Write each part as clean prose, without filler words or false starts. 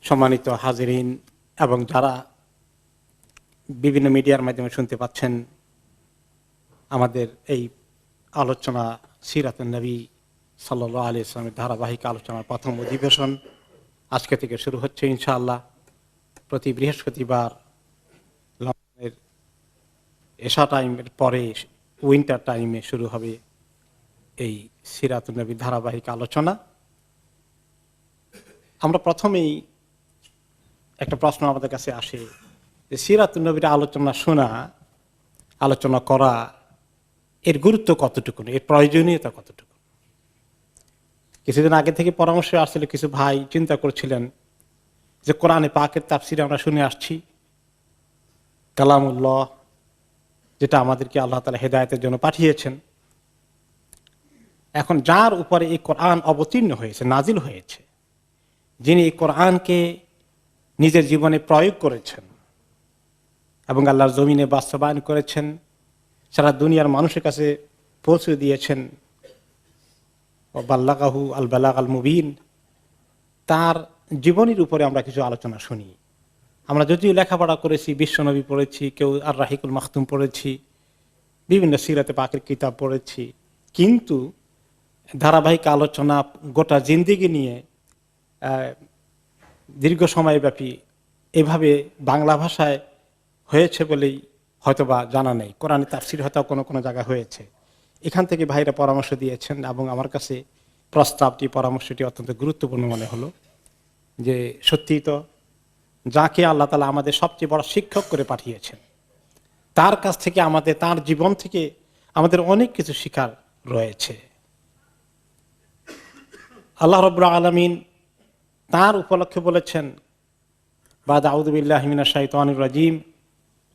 সম্মানিত হাজিরিন এবং যারা বিভিন্ন মিডিয়ার মাধ্যমে শুনতে পাচ্ছেন, আমাদের এই আলোচনা সিরাতুন নবী সাল্লাল্লাহু আলাইহি ওয়াসাল্লামের ধারাবাহিক আলোচনার প্রথম অধিবেশন আজকে থেকে শুরু হচ্ছে ইনশাআল্লাহ। প্রতি বৃহস্পতিবার লন্ডনের এশা টাইমের পরে উইন্টার টাইমে শুরু হবে এই সিরাতুন নবীর ধারাবাহিক আলোচনা। আমরা প্রথমেই একটা প্রশ্ন আমাদের কাছে আসে যে সিরাতুন নবীর আলোচনা শোনা, আলোচনা করা, এর গুরুত্ব কতটুকু, এর প্রয়োজনীয়তা কতটুকু। কিছুদিন আগে থেকে পরামর্শ আসছিল, কিছু ভাই চিন্তা করছিলেন যে কোরআনে পাকের তাফসির আমরা শুনে আসছি, কালামুল্লাহ, যেটা আমাদেরকে আল্লাহ তাআলা হেদায়েতের জন্য পাঠিয়েছেন। এখন যার উপরে এই কোরআন অবতীর্ণ হয়েছে, নাজিল হয়েছে, যিনি এই কোরআনকে নিজের জীবনে প্রয়োগ করেছেন এবং আল্লাহর জমিনে বাস্তবায়ন করেছেন, সারা দুনিয়ার মানুষের কাছে পৌঁছে দিয়েছেন, বাল্লাগাহু আল বালাগ আল মুবিন, তার জীবনীর উপরে আমরা কিছু আলোচনা শুনি। আমরা যদিও লেখাপড়া করেছি, বিশ্বনবী পড়েছি, কেউ আর রাহিকুল মাখতুম পড়েছি, বিভিন্ন সিরাতে পাকের কিতাব পড়েছি, কিন্তু ধারাবাহিক আলোচনা গোটা জিন্দেগি নিয়ে দীর্ঘ সময়ব্যাপী এভাবে বাংলা ভাষায় হয়েছে বলেই হয়তোবা জানা নেই। কোরআনে তাফসির হয়তো কোনো কোনো জায়গায় হয়েছে। এখান থেকে ভাইরা পরামর্শ দিয়েছেন এবং আমার কাছে প্রস্তাবটি, পরামর্শটি অত্যন্ত গুরুত্বপূর্ণ মনে হলো যে সত্যি তো যাকে আল্লাহ তাআলা আমাদের সবচেয়ে বড় শিক্ষক করে পাঠিয়েছেন, তার কাছ থেকে আমাদের, তার জীবন থেকে আমাদের অনেক কিছু শিখার রয়েছে। আল্লাহ রাব্বুল আলামিন তার উপলক্ষে বলেছেন, বাদ আউযু বিল্লাহি মিনাশ শাইতানির রাজিম,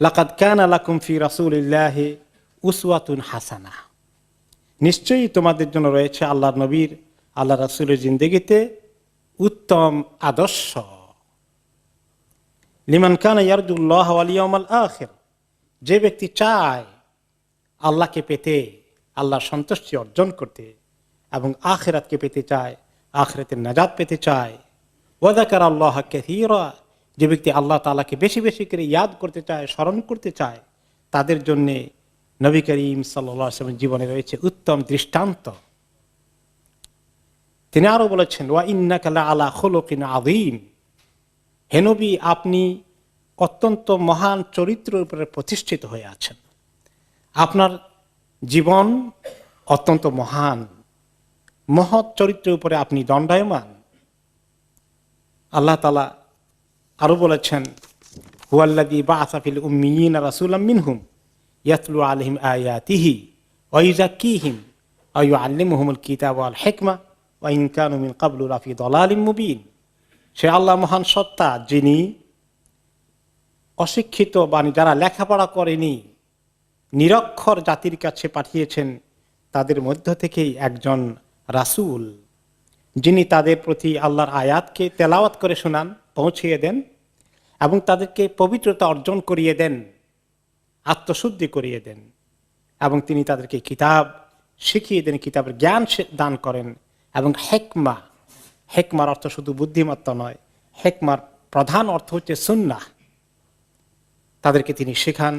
লাকাদ কানা লাকুম ফি রাসূলিল্লাহি উসওয়াতুন হাসানাহ, নিশ্চয়ই তোমাদের জন্য রয়েছে আল্লাহর নবীর, আল্লাহ রাসূলের জিন্দেগিতে উত্তম আদর্শ। লিমান কানা ইয়ারজুল্লাহ ওয়াল ইয়াউমাল আখির, যে ব্যক্তি চায় আল্লাহকে পেতে, আল্লাহর সন্তুষ্টি অর্জন করতে এবং আখিরাতকে পেতে চায়, আখিরাতের নাজাত পেতে চায়। ওয়া যাকারাল্লাহ কাসীরা, যে ব্যক্তি আল্লাহ তাআলাকে বেশি বেশি করে ইয়াদ করতে চায়, স্মরণ করতে চায়, তাদের জন্য নবী করিম সাল্লাল্লাহু আলাইহি ওয়াসাল্লামের জীবনে রয়েছে উত্তম দৃষ্টান্ত। তিনি আরো বলেছেন, ওয়া ইন্নাকা লাআলা খুলুকিন আযীম, হে নবী, আপনি অত্যন্ত মহান চরিত্রের উপরে প্রতিষ্ঠিত হয়ে আছেন, আপনার জীবন অত্যন্ত মহান, মহৎ চরিত্রের উপরে আপনি দণ্ডায়মান। আল্লাহ তাআলা আরো বলেছেন, হুয়াল্লাযী বাআসা ফিল উম্মিয়িনা রাসূলাম মিনহুম ইয়াতলু আলাইহিম আয়াতিহি ওয়া ইউযাক্কিহিম ওয়া ইউআল্লিমুহুমুল কিতাবা ওয়াল হিকমা ওয়া ইন কানু মিন ক্বাবলু লাফি দালালিম মুবিন। সে আল্লাহ মহান সত্তা, যিনি অশিক্ষিত বা যারা লেখাপড়া করেনি, নিরক্ষর জাতির কাছে পাঠিয়েছেন তাদের মধ্য থেকেই একজন রাসূল, যিনি তাদের প্রতি আল্লাহর আয়াতকে তেলাওয়াত করে শোনান, পৌঁছিয়ে দেন এবং তাদেরকে পবিত্রতা অর্জন করিয়ে দেন, আত্মশুদ্ধি করিয়ে দেন, এবং তিনি তাদেরকে কিতাব শিখিয়ে দেন, কিতাবের জ্ঞান দান করেন। এবং হেকমা, হেকমার অর্থ শুধু বুদ্ধিমত্তা নয়, হেকমার প্রধান অর্থ হচ্ছে সুন্নাহ। তাদেরকে তিনি শেখান,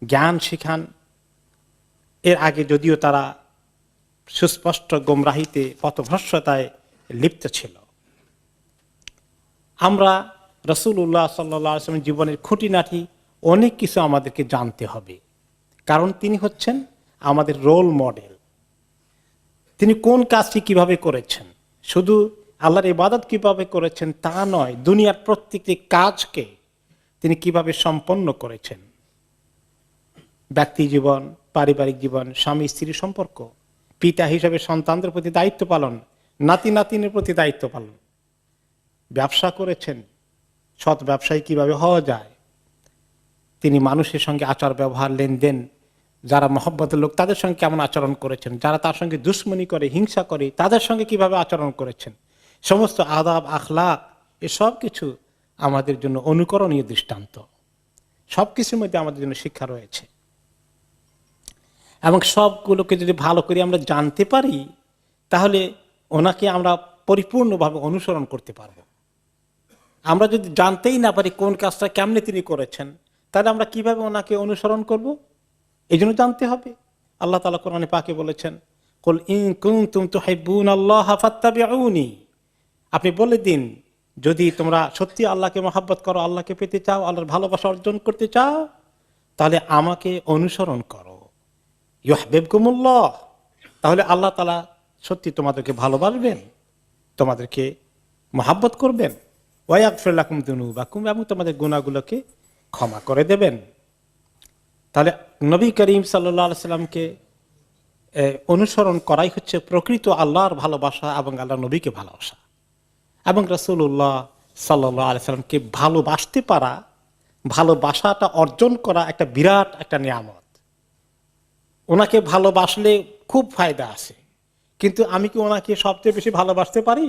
জ্ঞান শিখান। এর আগে যদিও তারা সুস্পষ্ট গোমরাহিতে, পথভ্রষ্টতায় লিপ্ত ছিল। আমরা রাসূলুল্লাহ সাল্লাল্লাহু আলাইহি ওয়াসাল্লামের জীবনের খুঁটিনাটি অনেক কিছু আমাদেরকে জানতে হবে, কারণ তিনি হচ্ছেন আমাদের রোল মডেল। তিনি কোন কাজটি কিভাবে করেছেন, শুধু আল্লাহর ইবাদত কিভাবে করেছেন তা নয়, দুনিয়ার প্রত্যেকটি কাজকে তিনি কিভাবে সম্পন্ন করেছেন। ব্যক্তি জীবন, পারিবারিক জীবন, স্বামী স্ত্রীর সম্পর্ক, পিতা হিসেবে সন্তানদের প্রতি দায়িত্ব পালন, নাতি নাতিনের প্রতি দায়িত্ব পালন। ব্যবসা করেছেন, সৎ ব্যবসায়ী কিভাবে হওয়া যায়। তিনি মানুষের সঙ্গে আচার ব্যবহার, লেনদেন, যারা মহব্বতের লোক তাদের সঙ্গে কেমন আচরণ করেছেন, যারা তার সঙ্গে দুশ্মনী করে, হিংসা করে, তাদের সঙ্গে কিভাবে আচরণ করেছেন। সমস্ত আদাব, আখলাক, এসব কিছু আমাদের জন্য অনুকরণীয় দৃষ্টান্ত। সব কিছুর মধ্যে আমাদের জন্য শিক্ষা রয়েছে এবং সবগুলোকে যদি ভালো করে আমরা জানতে পারি, তাহলে ওনাকে আমরা পরিপূর্ণভাবে অনুসরণ করতে পারব। আমরা যদি জানতেই না পারি কোন কাজটা কেমনে তিনি করেছেন, তাহলে আমরা কিভাবে ওনাকে অনুসরণ করব? এই জন্য জানতে হবে। আল্লাহ তাআলা কোরআনে পাকে বলেছেন, কুল ইন কুনতুম তুহিব্বুনাল্লাহ ফাত্তাবিউনি, আপনি বলে দিন যদি তোমরা সত্যি আল্লাহকে মহব্বত করো, আল্লাহকে পেতে চাও, আল্লাহর ভালোবাসা অর্জন করতে চাও, তাহলে আমাকে অনুসরণ করো। ইউহিব্বুকুমুল্লাহ, তাহলে আল্লাহ তাআলা সত্যি তোমাদেরকে ভালোবাসবেন, তোমাদেরকে মহব্বত করবেন। ওয়া ইয়াগফির লাকুম যুনুবাকুম, এবং তোমাদের গুনাহগুলোকে ক্ষমা করে দেবেন। তাহলে নবী করিম সাল্লাল্লাহু আলাইহি সাল্লামকে অনুসরণ করাই হচ্ছে প্রকৃত আল্লাহর ভালোবাসা এবং আল্লাহ নবীকে ভালোবাসা। এবং রাসূলুল্লাহ সাল্লাল্লাহু আলাইহি সাল্লামকে ভালোবাসতে পারা, ভালোবাসাটা অর্জন করা একটা বিরাট একটা নিয়ামত। ওনাকে ভালোবাসলে খুব ফায়দা আছে, কিন্তু আমি কি ওনাকে সবচেয়ে বেশি ভালোবাসতে পারি?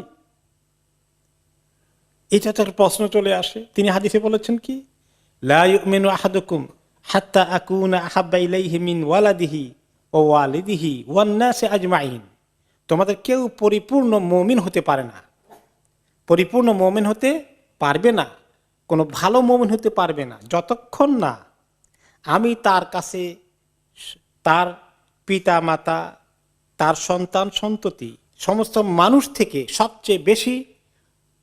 এটা তো একটা প্রশ্ন চলে আসে। তিনি হাদিসে বলেছেন কি, লা ইউমিনু আহাদুকুম হাত্তা আকুনা আহাব্বা ইলাইহি মিন ওয়ালাদিহি ওয়া ওয়ালিদিহি ওয়ান নাসি আজমাইন, তোমাদের কেউ পরিপূর্ণ মুমিন হতে পারে না, পরিপূর্ণ মুমিন হতে পারবে না, কোনো ভালো মুমিন হতে পারবে না যতক্ষণ না আমি তার কাছে, তার পিতা মাতা, তার সন্তান সন্ততি, সমস্ত মানুষ থেকে সবচেয়ে বেশি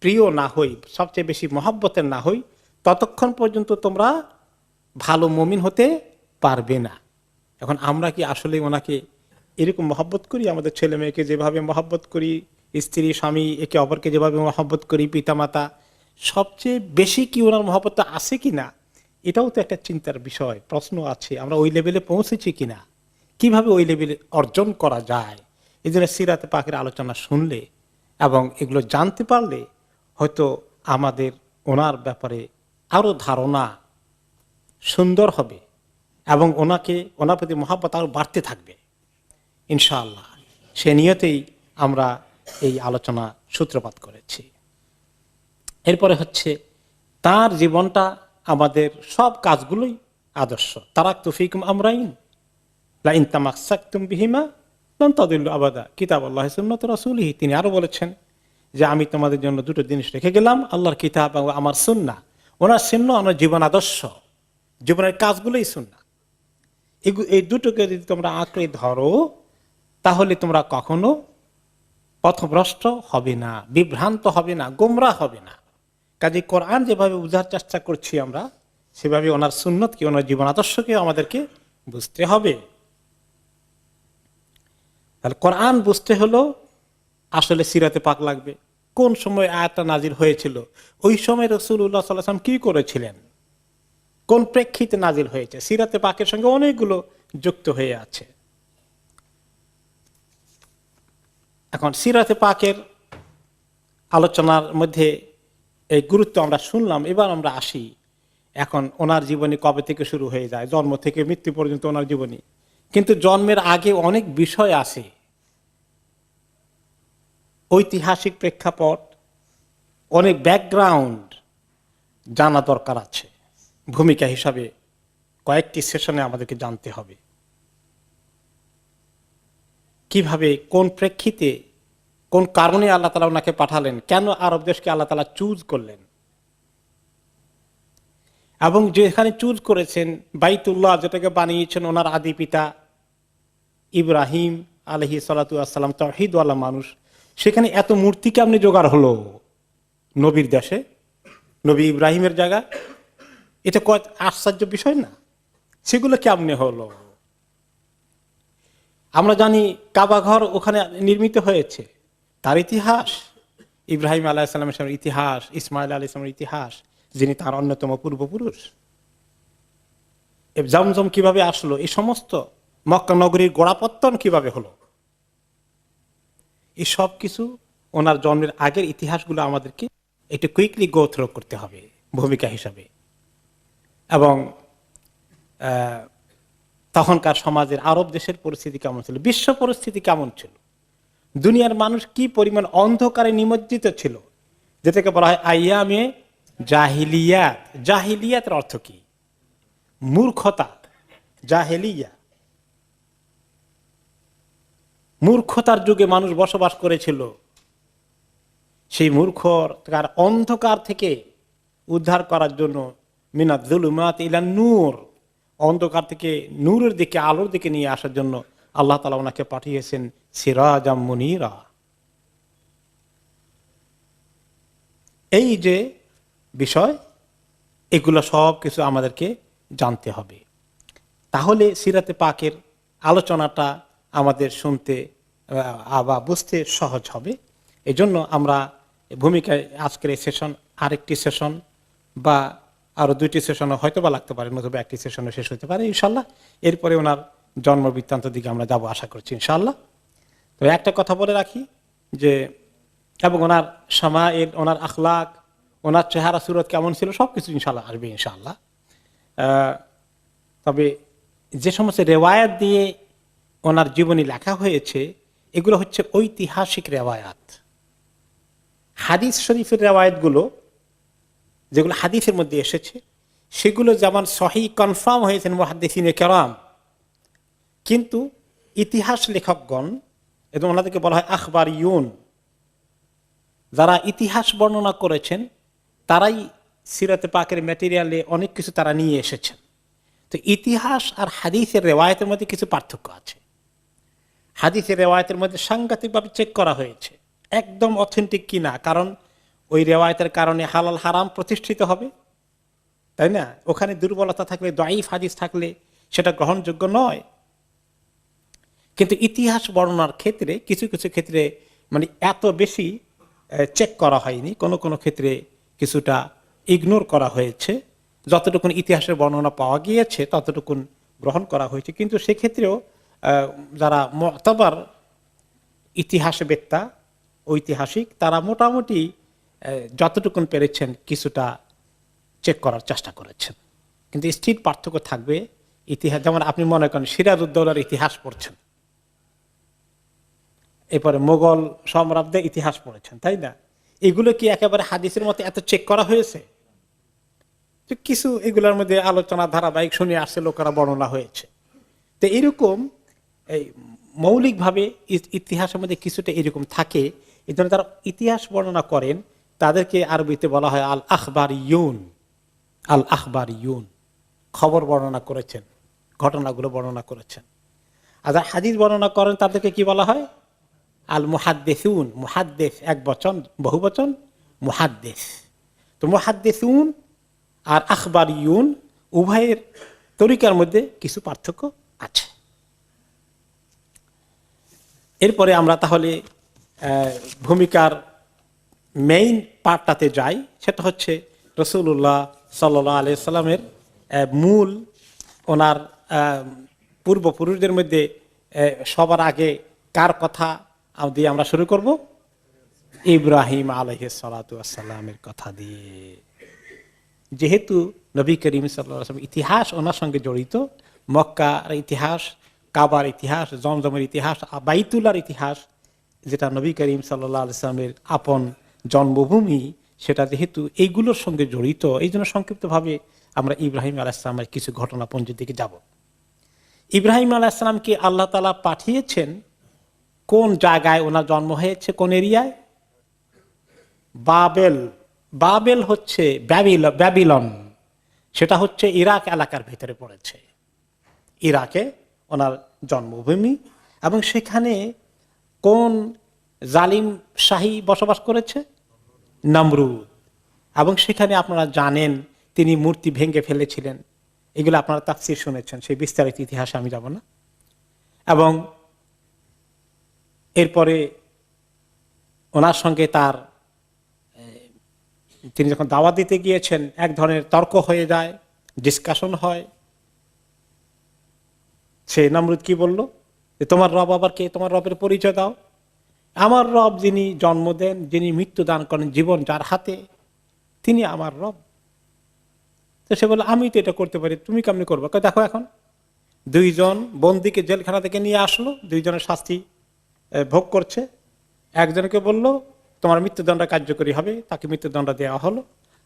প্রিয় না হই, সবচেয়ে বেশি মহব্বতের না হই, ততক্ষণ পর্যন্ত তোমরা ভালো মুমিন হতে পারবে না। এখন আমরা কি আসলে ওনাকে এরকম মহব্বত করি? আমাদের ছেলে মেয়েকে যেভাবে মহব্বত করি, স্ত্রী স্বামী একে অপরকে যেভাবে মহব্বত করি, পিতামাতা, সবচেয়ে বেশি কি ওনার মহব্বতটা আছে কিনা, এটাও তো একটা চিন্তার বিষয়, প্রশ্ন আছে। আমরা ওই লেভেলে পৌঁছেছি কিনা, কিভাবে ওই লেভেলে অর্জন করা যায়? এই জন্য সিরাতে পাকের আলোচনা শুনলে এবং এগুলো জানতে পারলে হয়তো আমাদের ওনার ব্যাপারে আরো ধারণা সুন্দর হবে এবং ওনার প্রতি মহব্বত আরো বাড়তে থাকবে ইনশাআল্লাহ। সে নিয়তেই আমরা এই আলোচনা সূত্রপাত করেছি। এরপরে হচ্ছে তার জীবনটা আমাদের সব কাজগুলোই আদর্শ। তারাকতু ফীকুম আমরাইন লা ইন তামাসসাকতুম বিহিমা লান তাদিল্লু আবাদা কিতাবুল্লাহি সুন্নাতু রাসূলিহি। তিনি আরো বলেছেন যে আমি তোমাদের জন্য দুটো জিনিস রেখে গেলাম, আল্লাহর কিতাব এবং আমার সুন্নাহ। ওনার সুন্নাহ আমার জীবন আদর্শ, জীবনের কাজগুলোই সুন্নাহ। এই দুটোকে যদি তোমরা আঁকড়ে ধরো, তাহলে তোমরা কখনো পথভ্রষ্ট হবে না, বিভ্রান্ত হবে না, গোমরাহ হবে না। কাজে কোরআন যেভাবে বোঝার চেষ্টা করছি আমরা, সেভাবে ওনার সুন্নতকে, ওনার জীবন আদর্শকে আমাদেরকে বুঝতে হবে। তাহলে কোরআন বুঝতে হলো আসলে সিরাতে পাক লাগবে। কোন সময় আয়াতটা নাজিল হয়েছিল, ওই সময় রাসূলুল্লাহ সাল্লাল্লাহু আলাইহি ওয়াসাল্লাম কি করেছিলেন, কোন প্রেক্ষিতে নাজিল হয়েছে, সিরাতে পাকের সঙ্গে অনেকগুলো যুক্ত হয়ে আছে। এখন সিরাতে পাকের আলোচনার মধ্যে এই গুরুত্ব আমরা শুনলাম। এবার আমরা আসি এখন ওনার জীবনী কবে থেকে শুরু হয়ে যায়, জন্ম থেকে মৃত্যু পর্যন্ত ওনার জীবনী। কিন্তু জন্মের আগে অনেক বিষয় আছে, ঐতিহাসিক প্রেক্ষাপট, অনেক ব্যাকগ্রাউন্ড জানা দরকার আছে। ভূমিকা হিসাবে কয়েকটি সেশনে আমাদেরকে জানতে হবে কিভাবে, কোন প্রেক্ষিতে, কোন কারণে আল্লাহ তাআলা ওনাকে পাঠালেন, কেন আরব দেশকে আল্লাহ তাআলা চুজ করলেন, এবং যেখানে চুজ করেছেন বাইতুল্লাহ, যেটাকে বানিয়েছেন ওনার আদি পিতা ইব্রাহিম আলাইহিস সালাতু ওয়াস সালাম, তাওহীদওয়ালা মানুষ, সেখানে এত মূর্তি কেমনে জোগাড় হলো নবীর দেশে, নবী ইব্রাহিমের জায়গা? এটা কত আশ্চর্য বিষয় না? সেগুলো কেমনে হলো? আমরা জানি কাবা ঘর ওখানে নির্মিত হয়েছে, তার ইতিহাস, ইব্রাহিম আলাইহিস সালামের ইতিহাস, ইসমাইল আলাইহিস সালামের ইতিহাস, যিনি তার অন্যতম পূর্বপুরুষ। জমজম কিভাবে আসলো, এই সমস্ত মক্কা নগরীর গোড়াপত্তন কিভাবে হলো, এই সব কিছু ওনার জন্মের আগের ইতিহাসগুলো আমাদেরকে একটু কুইকলি গো থ্রু করতে হবে ভূমিকা হিসাবে। এবং তখনকার সমাজের, আরব দেশের পরিস্থিতি কেমন ছিল, বিশ্ব পরিস্থিতি কেমন ছিল, দুনিয়ার মানুষ কি পরিমাণ অন্ধকারে নিমজ্জিত ছিল, যেটাকে বলা হয় আইয়ামে জাহিলিয়াত। জাহিলিয়াতের অর্থ কি? মূর্খতা, জাহেলিয়া। মূর্খতার যুগে মানুষ বসবাস করেছিল। সেই মূর্খতার অন্ধকার থেকে উদ্ধার করার জন্য মিনাত যুলুমাত ইলা নূর, অন্ধকার থেকে নূরের দিকে, আলোর দিকে নিয়ে আসার জন্য আল্লাহ তাআলা ওনাকে পাঠিয়েছেন সিরাজাম মুনীরা। এই যে বিষয়, এগুলো সব কিছু আমাদেরকে জানতে হবে। তাহলে সিরাতে পাকের আলোচনাটা আমাদের শুনতে বা বুঝতে সহজ হবে। এজন্য আমরা ভূমিকায় আজকের এই সেশন, আরেকটি সেশন বা আরো 2টি সেশনও হয়তো বা লাগতে পারে, নতুবা একটি সেশনে শেষ হতে পারে ইনশাল্লাহ। এরপরে ওনার জন্ম বৃত্তান্ত দিকে আমরা যাব আশা করছি ইনশাল্লাহ। তো একটা কথা বলে রাখি যে, এবং ওনার শামাইল, ওনার আখলাক, ওনার চেহারা সুরত কেমন ছিল সবকিছু ইনশাল্লাহ আসবে ইনশাল্লাহ। তবে যে সমস্ত রেওয়ায়াত দিয়ে ওনার জীবনী লেখা হয়েছে এগুলো হচ্ছে ঐতিহাসিক রেওয়ায়াত। হাদিস শরীফের রেওয়ায়াতগুলো যেগুলো হাদিসের মধ্যে এসেছে সেগুলো যেমন সহি কনফার্ম হয়েছেন মুহাদ্দিসিনে কেরাম, কিন্তু ইতিহাস লেখকগণ এবং ওনাদেরকে বলা হয় আখবারিয়ুন, যারা ইতিহাস বর্ণনা করেছেন তারাই সিরাতে পাকের ম্যাটেরিয়ালে অনেক কিছু তারা নিয়ে এসেছেন। তো ইতিহাস আর হাদিসের রেওয়ায়তের মধ্যে কিছু পার্থক্য আছে। হাদিসের রেওয়ায়তের মধ্যে সাংঘাতিকভাবে চেক করা হয়েছে একদম অথেন্টিক কিনা, কারণ ওই রেওয়ায়তের কারণে হালাল হারাম প্রতিষ্ঠিত হবে, তাই না? ওখানে দুর্বলতা থাকলে, দাঈফ হাদিস থাকলে সেটা গ্রহণযোগ্য নয়। কিন্তু ইতিহাস বর্ণনার ক্ষেত্রে কিছু কিছু ক্ষেত্রে মানে এত বেশি চেক করা হয়নি, কোনো কোনো ক্ষেত্রে কিছুটা ইগনোর করা হয়েছে। যতটুকুন ইতিহাসের বর্ণনা পাওয়া গিয়েছে ততটুকুন গ্রহণ করা হয়েছে, কিন্তু সেক্ষেত্রেও যারা মুতাবার ইতিহাসবেত্তা, ঐতিহাসিক, তারা মোটামুটি যতটুকুন পেরেছেন কিছুটা চেক করার চেষ্টা করেছেন। কিন্তু স্থির পার্থক্য থাকবে ইতিহাস। যেমন আপনি মনে করেন সিরাজউদ্দৌলার ইতিহাস পড়ছেন, এরপরে মোগল সম্রাটদের ইতিহাস পড়েছেন, তাই না? এগুলো কি একেবারে হাদিসের মতো এত চেক করা হয়েছে? কিছু এগুলোর মধ্যে আলোচনা ধারাবাহিক শুনে আসছে, লোকেরা বর্ণনা হয়েছে। তো এরকম এই মৌলিকভাবে ইতিহাসের মধ্যে কিছুটা এরকম থাকে। এই জন্য তারা ইতিহাস বর্ণনা করেন, তাদেরকে আরবিতে বলা হয় আল আখবারিয়ুন। আল আখবারিয়ুন খবর বর্ণনা করেছেন, ঘটনাগুলো বর্ণনা করেছেন। আর যারা হাদিস বর্ণনা করেন তাদেরকে কি বলা হয়? আল মুহাদ্দিসুন। মুহাদ্দিস এক বচন, বহু বচন মুহাদ্দিস। তো মুহাদ্দিসুন আর আখবারিয়ুন উভয়ের তরিকার মধ্যে কিছু পার্থক্য আছে। এরপরে আমরা তাহলে ভূমিকার মেইন পার্টটাতে যাই। সেটা হচ্ছে রাসূলুল্লাহ সাল্লাল্লাহু আলাইহি সাল্লামের মূল, ওনার পূর্বপুরুষদের মধ্যে সবার আগে কার কথা দিয়ে আমরা শুরু করব? ইব্রাহিম আলাইহিস সালাতু ওয়াস সালামের কথা দিয়ে। যেহেতু নবী করিম সাল্লাল্লাহু আলাইহি ওয়াসাল্লাম ইতিহাস ওনার সঙ্গে জড়িত, মক্কার ইতিহাস, কাবার ইতিহাস, জমজমের ইতিহাস, বাইতুল্লাহর ইতিহাস, যেটা নবী করিম সাল্লাল্লাহু আলাইহি ওয়াসাল্লামের আপন জন্মভূমি, সেটা যেহেতু এইগুলোর সঙ্গে জড়িত, এই জন্য সংক্ষিপ্তভাবে আমরা ইব্রাহিম আলাইহিস সালামের কিছু ঘটনাপুঞ্জের দিকে যাব। ইব্রাহিম আলাইহিস সালামকে আল্লাহ তাআলা পাঠিয়েছেন কোন জায়গায়? ওনার জন্ম হয়েছে কোন এরিয়ায়? বাবেল। বাবেল হচ্ছে ব্যাবিলন, সেটা হচ্ছে ইরাক এলাকার ভিতরে পড়েছে। ইরাকে ওনার জন্মভূমি, এবং সেখানে কোন জালিম শাহী বসবাস করেছে? নমরুদ। এবং সেখানে আপনারা জানেন তিনি মূর্তি ভেঙে ফেলেছিলেন, এগুলো আপনারা তাফসীর শুনেছেন, সেই বিস্তারিত ইতিহাসে আমি যাব না। এবং এরপরে ওনার সঙ্গে তার, তিনি যখন দাওয়াত দিতে গিয়েছেন এক ধরনের তর্ক হয়ে যায়, ডিসকাশন হয়। সে নমরুদ কি বলল যে তোমার রব আবার কে? তোমার রবের পরিচয় দাও। আমার রব যিনি জন্ম দেন, যিনি মৃত্যু দান করেন, জীবন যার হাতে, তিনি আমার রব। তো সে বলল আমি তো এটা করতে পারি, তুমি কেমনি করবো? দেখো এখন দুইজন বন্দীকে জেলখানা থেকে নিয়ে আসলো, দুইজনের শাস্তি ভোগ করছে। একজনকে বলল তোমার মৃত্যুদণ্ড কার্যকরী হবে, তাকে মৃত্যুদণ্ড দেওয়া হলো।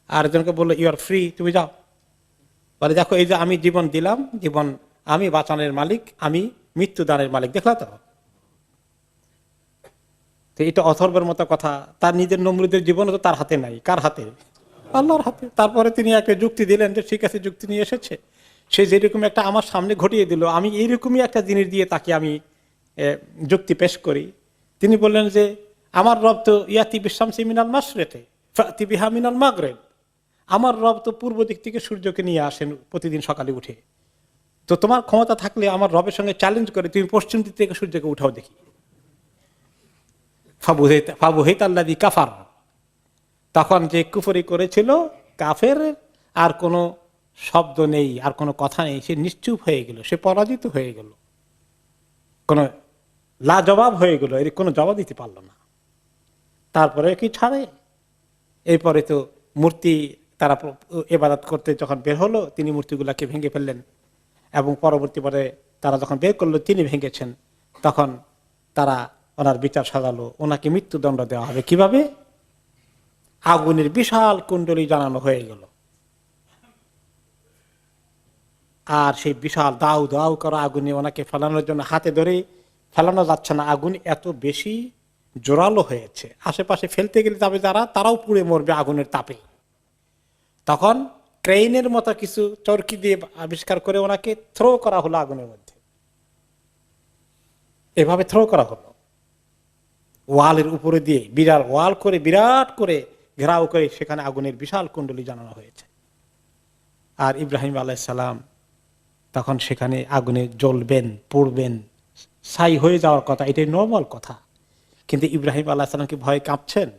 আর একজনকে বললো ইউ আর ফ্রি, তুমি যাও। বলে দেখো এই যে আমি জীবন দিলাম, জীবন আমি বাঁচানোর মালিক, আমি মৃত্যুদানের মালিক, দেখলা তো? তো এটা অথর্বের মতো কথা। তার নিজের নমরুদের জীবন তো তার হাতে নাই, কার হাতে? আল্লাহর হাতে। তারপরে তিনি একটা যুক্তি দিলেন যে ঠিক আছে, যুক্তি নিয়ে এসেছে, সে যেরকম একটা আমার সামনে ঘটিয়ে দিল, আমি এইরকমই একটা জিনিস দিয়ে তাকে আমি যুক্তি পেশ করি। তিনি বললেন যে আমার রব তো ইয়াতি বিশামসি মিনাল মাশরিকি ফাতি বিহা মিনাল মাগরিব, আমার রব তো পূর্ব দিক থেকে সূর্যকে নিয়ে আসেন প্রতিদিন সকালে উঠে, তো তোমার ক্ষমতা থাকলে আমার রবের সঙ্গে চ্যালেঞ্জ করে তুমি পশ্চিম দিক থেকে সূর্যকে উঠাও দেখি। ফাবুহিত আল্লাযী কাফার, তখন যে কুফরি করেছিল কাফের আর কোনো শব্দ নেই, আর কোনো কথা নেই, সে নিশ্চুপ হয়ে গেল, সে পরাজিত হয়ে গেল, কোনো লাজবাব হয়ে গেল, এর কোনো জবাব দিতে পারল না। তারপরে কি ছাড়ে, এরপরে তো মূর্তি তারা ইবাদত করতে যখন বের হলো, তিনি মূর্তিগুলাকে ভেঙে ফেললেন, এবং পরবর্তী পরে তারা যখন বের করলো তিনি ভেঙেছেন, তখন তারা ওনার বিচার সাজালো, ওনাকে মৃত্যুদণ্ড দেওয়া হবে। কিভাবে? আগুনের বিশাল কুণ্ডলী জানানো হয়ে গেল, আর সেই বিশাল দাউ দাউ করা আগুনে ওনাকে ফেলানোর জন্য হাতে ধরে ফেলানো যাচ্ছে না, আগুন এত বেশি জোরালো হয়েছে, আশেপাশে ফেলতে গেলে তবে তারাও পুড়ে মরবে আগুনের তাপে। তখন ক্রেইনের মতো কিছু চরকি দিয়ে আবিষ্কার করে ওনাকে থ্রো করা হলো আগুনের মধ্যে, এভাবে থ্রো করা হলো ওয়ালের উপরে দিয়ে, বিরাট ওয়াল করে বিরাট করে ঘেরাও করে সেখানে আগুনের বিশাল কুণ্ডলী জানানো হয়েছে। আর ইব্রাহিম আলাইহিস সালাম তখন সেখানে আগুনে জ্বলবেন, পড়বেন, ছাই হয়ে যাওয়ার কথা, এটাই নর্মাল কথা। কিন্তু ইব্রাহিম আলাইহিস সালাম কি ভয়ে কাঁপছেন?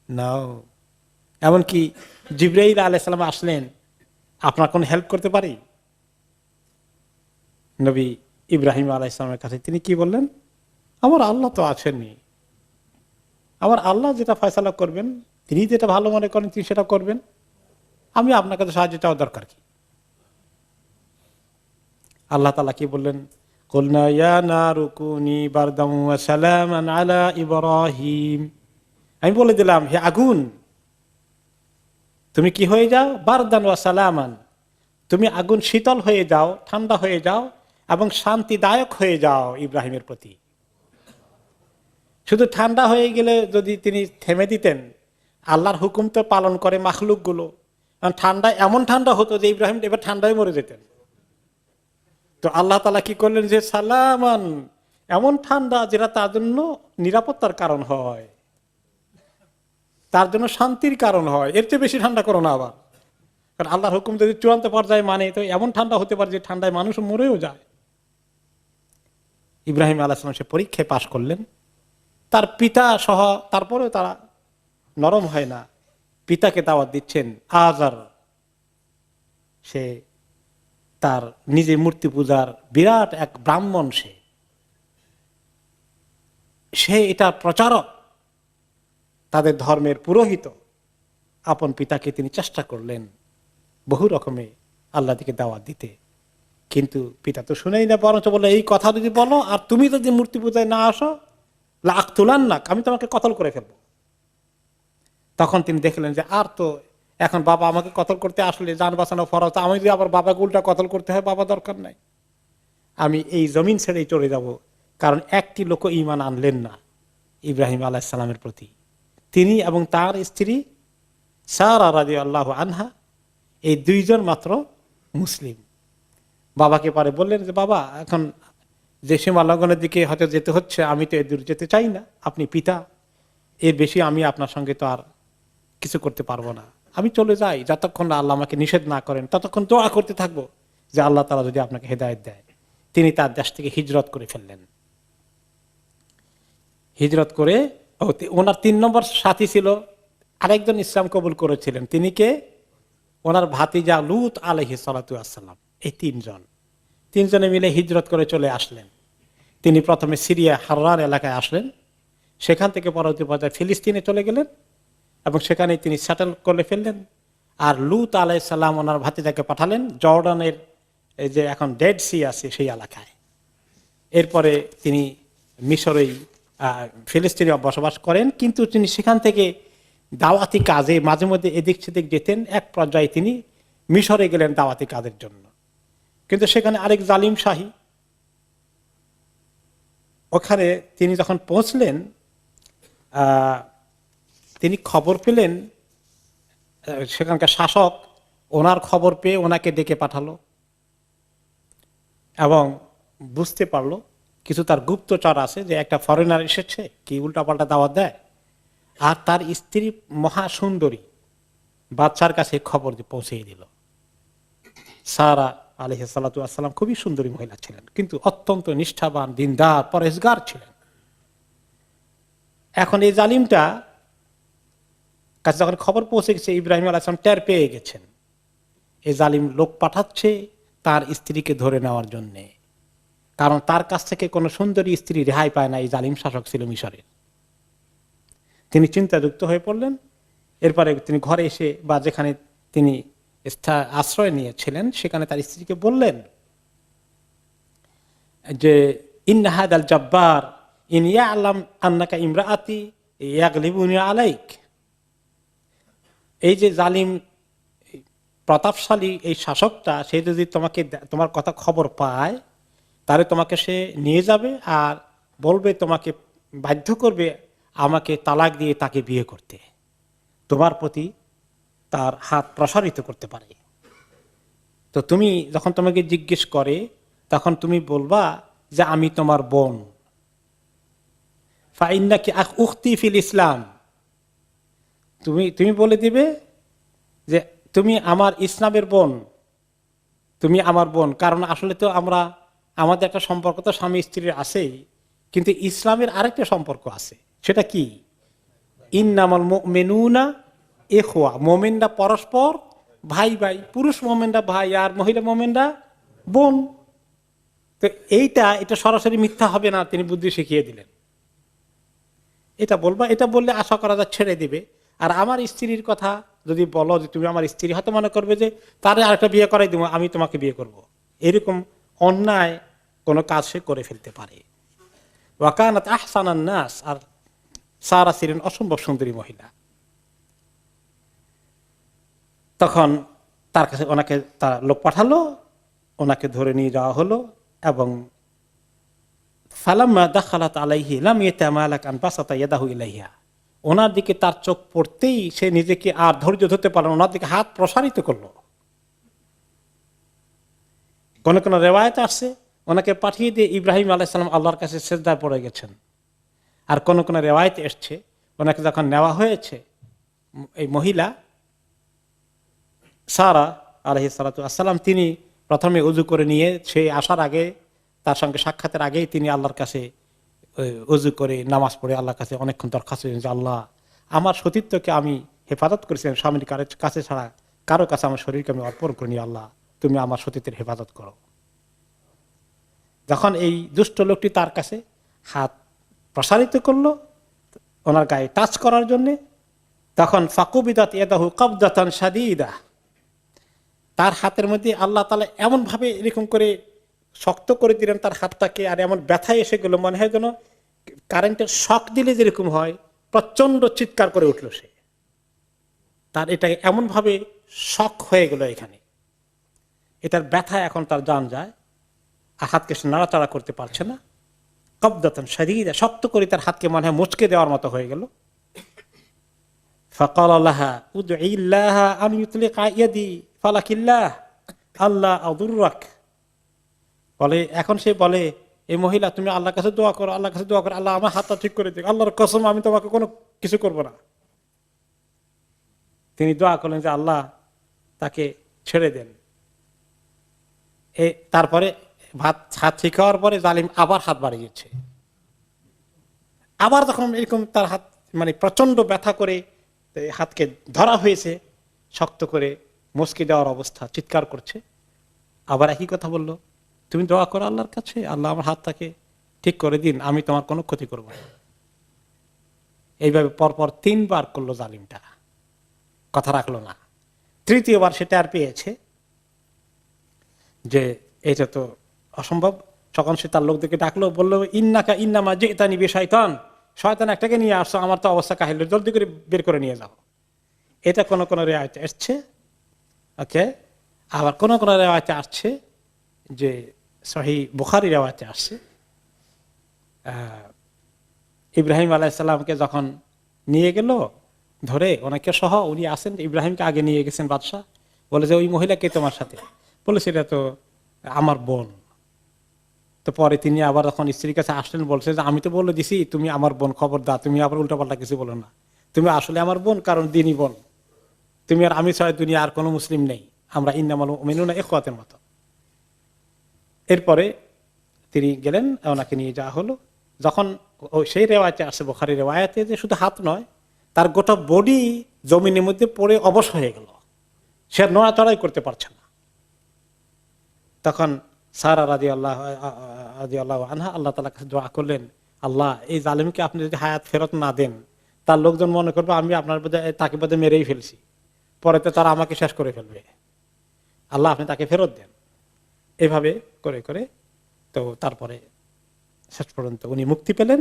না। এমনকি জিবরাইল আলাইহিস সালাম আসলেন, আপনার কোন হেল্প করতে পারি? নবী ইব্রাহিম আলাইহিস সালামের কাছে তিনি কি বললেন? আমার আল্লাহ তো আছেনই, আমার আল্লাহ যেটা ফয়সালা করবেন, তিনি যেটা ভালো মনে করেন তিনি সেটা করবেন, আমি আপনার কাছে সাহায্য চাওয়ার দরকার কি? আল্লাহ তাআলা কি বললেন? কুলনা ইয়া নারু কুনি বারদাম ওয়া সালামান আলা ইব্রাহিম, আমি বলে দিলাম হে আগুন তুমি কি হয়ে যাও, বারদান ওয়া সালামান, তুমি আগুন শীতল হয়ে যাও, ঠান্ডা হয়ে যাও, এবং শান্তিদায়ক হয়ে যাও ইব্রাহিমের প্রতি। শুধু ঠান্ডা হয়ে গেলে যদি তিনি থেমে দিতেন, আল্লাহর হুকুম তো পালন করে মাখলুক গুলো, ঠান্ডা এমন ঠান্ডা হতো যে ইব্রাহিম এবার ঠান্ডায় মরে যেতেন। তো আল্লাহ তাআলা কি করলেন যে সালামান, এমন ঠান্ডা যেটা তার জন্য নিরাপত্তার কারণ হয়, তার জন্য শান্তির কারণ হয়, এর চেয়ে বেশি ঠান্ডা করো না আবার। কারণ আল্লাহর হুকুম যদি চূড়ান্ত পর্যায়ে মানে, তো এমন ঠান্ডা হতে পারে যে ঠান্ডায় মানুষ মরেও যায়। ইব্রাহিম আলাইহিস সালাম সে পরীক্ষায় পাশ করলেন, তার পিতা সহ, তারপরেও তারা নরম হয় না, পিতাকে দাওয়াত দিচ্ছেন। আজার সে তার নিজে মূর্তি পূজার বিরাট এক ব্রাহ্মণ, সে এটা প্রচারক, তাদের ধর্মের পুরোহিত। আপন পিতাকে তিনি চেষ্টা করলেন বহু রকমে আল্লাহ দিকে দাওয়াত দিতে, কিন্তু পিতা তো শুনেই না, বরঞ্চ বললো এই কথা যদি বলো আর তুমি যদি মূর্তি পূজায় না আসো লাকতুলান্নাক, আমি তোমাকে কতল করে ফেলবো। তখন তিনি দেখলেন যে আর তো এখন বাবা আমাকে কতল করতে আসলে জান বাঁচানো ফরজ, আমি যদি আবার বাবাকে উল্টা কতল করতে হয়, বাবা দরকার নাই, আমি এই জমিন ছেড়েই চলে যাব। কারণ একটি লোক ঈমান আনলেন না ইব্রাহিম আলাইহিস সালামের প্রতি, তিনি এবং তার স্ত্রী সারা রাদিয়াল্লাহু আনহা, এই দুইজন মাত্র মুসলিম। বাবাকে পরে বললেন যে বাবা এখন যে সীমা লঙ্ঘনের দিকে হয়তো যেতে হচ্ছে, আমি তো এর দূর যেতে চাই না, আপনি পিতা, এর বেশি আমি আপনার সঙ্গে তো আর কিছু করতে পারবো না, আমি চলে যাই, যতক্ষণ না আল্লাহ আমাকে নিষেধ না করেন ততক্ষণ দোয়া করতে থাকবো যে আল্লাহ তাআলা যদি আপনাকে হেদায়েত দেয়। তিনি তার দেশ থেকে হিজরত করে ফেললেন। হিজরত করে ওনার 3 নম্বর সাথী ছিল আরেকজন, ইসলাম কবুল করেছিলেন, তিনি কে? ওনার ভাতিজা লূত আলাইহিস সালাতু ওয়াস সালাম। এই তিনজনে মিলে হিজরত করে চলে আসলেন। তিনি প্রথমে সিরিয়া হাররান এলাকায় আসলেন, সেখান থেকে পরবর্তী পর্যায়ে ফিলিস্তিনে চলে গেলেন এবং সেখানে তিনি সেটেল করে ফেললেন। আর লূত আলাইহিস সালাম ওনার ভাতিজাকে পাঠালেন জর্ডানের এই যে এখন ডেড সি আছে সেই এলাকায়। এরপরে তিনি মিশরেই ফিলিস্তিনে বসবাস করেন, কিন্তু তিনি সেখান থেকে দাওয়াতি কাজে মাঝে মধ্যে এদিক সেদিক যেতেন। এক পর্যায়ে তিনি মিশরে গেলেন দাওয়াতি কাজের জন্য, কিন্তু সেখানে আরেক জালিম শাহী, ওখানে তিনি যখন পৌঁছলেন তিনি খবর পেলেন সেখানকার শাসক ওনার খবর পেয়ে ওনাকে ডেকে পাঠালো এবং বুঝতে পারলো কিছু তার গুপ্তচর আছে যে একটা ফরেনার এসেছে, কি উল্টাপাল্টা দাওয়াত দেয়, আর তার স্ত্রী মহা সুন্দরী, বাদশার কাছে খবর পৌঁছে দিল। সারা আলাইহিস সালাতু ওয়াস সালাম খুবই সুন্দরী মহিলা ছিলেন, কিন্তু অত্যন্ত নিষ্ঠাবান, দিনদার, পরেশগার ছিলেন। এখন এই জালিমটা কাছে যখন খবর পৌঁছে গেছে, ইব্রাহিম আলাইহিস সালাম টের পেয়ে গেছেন এই জালিম লোক পাঠাচ্ছে তার স্ত্রীকে ধরে নেওয়ার জন্য, কারণ তার কাছ থেকে কোনো সুন্দরী স্ত্রী রেহাই পায় না, এই জালিম শাসক ছিল মিশরের। তিনি চিন্তাযুক্ত হয়ে পড়লেন। এরপরে তিনি ঘরে এসে বা যেখানে তিনি আশ্রয় নিয়েছিলেন সেখানে তার স্ত্রীকে বললেন যে ইন্না হাদাল জাব্বার ইন ইয়ালাম আন্নাকা ইমরাআতি ইয়াগলিবুনি আলাইক, এই যে জালিম প্রতাপশালী এই শাসকটা, সে যদি তোমার কথা খবর পায় তাহলে তোমাকে সে নিয়ে যাবে আর বলবে, তোমাকে বাধ্য করবে আমাকে তালাক দিয়ে তাকে বিয়ে করতে, তোমার প্রতি তার হাত প্রসারিত করতে পারে। তো তুমি যখন তোমাকে জিজ্ঞেস করে তখন তুমি বলবা যে আমি তোমার বোন, ফাইন্নাকি উখতি ফিল ইসলাম, তুমি বলে দিবে যে তুমি আমার ইসলামের বোন, তুমি আমার বোন। কারণ আসলে তো আমাদের একটা সম্পর্ক তো স্বামী স্ত্রীর আছেই, কিন্তু ইসলামের আরেকটা সম্পর্ক আছে, সেটা কি? ইন্নামাল মুমিনুনা ইখওয়া, মুমিনরা পরস্পর ভাই ভাই, পুরুষ মুমিনরা ভাই আর মহিলা মুমিনরা বোন। তো এটা সরাসরি মিথ্যা হবে না, তিনি বুদ্ধি শিখিয়ে দিলেন। এটা বলবা, এটা বললে আশা করা যায় ছেড়ে দিবে। আর আমার স্ত্রীর কথা যদি বলো যে তুমি আমার স্ত্রী, হয়তো মনে করবে যে তারে আরেকটা বিয়ে করাই দিব, আমি তোমাকে বিয়ে করব, এরকম অন্যায় কোনো কাজ সে করে ফেলতে পারে। ওয়াকানাত আহসানান নাস, আর সারা ছিলেন অসম্ভব সুন্দরী মহিলা। তখন তার কাছে ওনাকে তার লোক পাঠালো, ওনাকে ধরে নিয়ে যাওয়া হলো এবং ফালাম্মা দাখালাত আলাইহি লাম ইয়াতামালাক আন বাসাতা ইয়াদাহু ইলাইহা, ওনার দিকে তার চোখ পড়তেই সে নিজেকে আর ধৈর্য ধরতে পারল না, ওনার দিকে হাত প্রসারিত করলো। কোন কোন রেওয়ায়েত আসছে ওনাকে পাঠিয়ে দিয়ে ইব্রাহিম আলাইহিস সালাম আল্লাহর কাছে সিজদায় পড়ে গেছেন। আর কোন কোন রেওয়ায়েত এসছে ওনাকে যখন নেওয়া হয়েছে, এই মহিলা সারা আলাইহিস সালাতু ওয়াস সালাম, তিনি প্রথমে উযু করে নিয়ে, সে আসার আগে, তার সঙ্গে সাক্ষাতের আগেই তিনি আল্লাহর কাছে উযু করে নামাজ পড়ে আল্লাহর কাছে অনেকক্ষণ দরখাস্ত করেছেন যে আল্লাহ, আমার সতীত্বকে আমি হেফাজত করেছিলাম, স্বামীর কাছে ছাড়া কারো কাছে আমার শরীরকে আমি অর্পণ করিনি, আল্লাহ তুমি আমার সতীত্বের হেফাজত করো। যখন এই দুষ্ট লোকটি তার কাছে হাত প্রসারিত করলো ওনার গায়ে টাচ করার জন্য, তখন ফাকুবিদাত ইয়াদাহু কবদাতান শাদীদা, তার হাতের মধ্যে আল্লাহ তাআলা এমন ভাবে এরকম করে শক্ত করে দিলেন তার হাতটাকে, আর এমন ব্যথায় এসে গেল, মনে হয় যেন কারেন্টের শক দিলে যেরকম হয়, প্রচন্ড চিৎকার করে উঠল সে। তার এটা এমন ভাবে শক হয়ে গেল এখানে, এটার ব্যথা এখন তার জান যায়, আর হাতকে সে নাড়াচাড়া করতে পারছে না। কবদাতান শাদীদা, শক্ত করে তার হাতকে মনে হয় মুচকে দেওয়ার মতো হয়ে গেল। ফাকাল লাহা উদঈল্লাহা আন ইউতলিকা ইয়াদি ফালাকিল্লাহ আল্লাহ আদুররাক, বলে, এখন সে বলে, এই মহিলা তুমি আল্লাহর কাছে দোয়া করো, আল্লাহর কাছে দোয়া করো, আল্লাহ আমার হাতটা ঠিক করে দিক, আল্লাহর কসম আমি তোমাকে কোনো কিছু করব না। তিনি দোয়া করলেন যে আল্লাহ তাকে ছেড়ে দেন। তারপরে হাত ঠিক হওয়ার পরে জালিম আবার হাত বাড়িয়েছে। আবার যখন এরকম তার হাত মানে প্রচন্ড ব্যথা করে হাতকে ধরা হয়েছে, শক্ত করে মুচকি দেওয়ার অবস্থা, চিৎকার করছে, আবার একই কথা বললো, তুমি দোয়া করো আল্লাহর কাছে, আল্লাহ আমার হাতটাকে ঠিক করে দিন, আমি তোমার কোনো ক্ষতি করব না। এইভাবে পরপর 3 বার করলো জালিমটা, কথা রাখলো না। তৃতীয়বার সে টের পেয়েছে যে এটা তো অসম্ভব, তখন সে তার লোকদেরকে ডাকলো, বললো, ইন্নাকা ইন্নামা জিতানি বিশাইতান, শয়তান একটাকে নিয়ে আসছো, আমার তো অবস্থা কাহিল, জলদি করে বের করে নিয়ে যাও। এটা কোন কোন রেওয়ায়েতে আসছে, ওকে। আবার কোন কোন রেওয়ায়েতে আসছে যে সহিহ বুখারী রেওয়ায়েতে আসছে, ইব্রাহিম আলাইহিস সালামকে যখন নিয়ে গেল, ধরে ওনাকে সহ উনি আসেন, ইব্রাহিমকে আগে নিয়ে গেছেন বাদশাহ, বলে যে ওই মহিলা কে তোমার সাথে? বলেছে এটা তো আমার বোন। তো পরে তিনি আবার যখন স্ত্রীর কাছে আসলেন বলছে যে আমি তো বলে দিছি তুমি আমার বোন, খবরদার তুমি আবার উল্টাপাল্টা কিছু বলো না, তুমি আসলে আমার বোন, কারণ দিনই বোন, তুমি আর আমি ছাড়া দুনিয়া আর কোনো মুসলিম নেই, আমরা ইন্নামাল মুমিনুনা ইখওয়াতের মতো। এরপরে তিনি গেলেন, ওনাকে নিয়ে যাওয়া হলো। যখন সেই রেওয়ায়তে আসে, বুখারী রেওয়ায়াতে, যে শুধু হাত নয়, তার গোটা বডি জমিনের মধ্যে পড়ে অবশ হয়ে গেল, সে নড়াচড়াই করতে পারছে না। তখন সারা রাদিয়াল্লাহু আনহা আল্লাহ তাআলার কাছে দোয়া করলেন, আল্লাহ এই জালিমকে আপনি যদি হায়াত ফেরত না দেন, তার লোকজন মনে করবে আমি আপনার তাকে বোধ মেরেই ফেলছি, পরে তো তারা আমাকে শেষ করে ফেলবে, আল্লাহ আপনি তাকে ফেরত দেন। এভাবে করে করে তো তারপরে শেষ পর্যন্ত উনি মুক্তি পেলেন।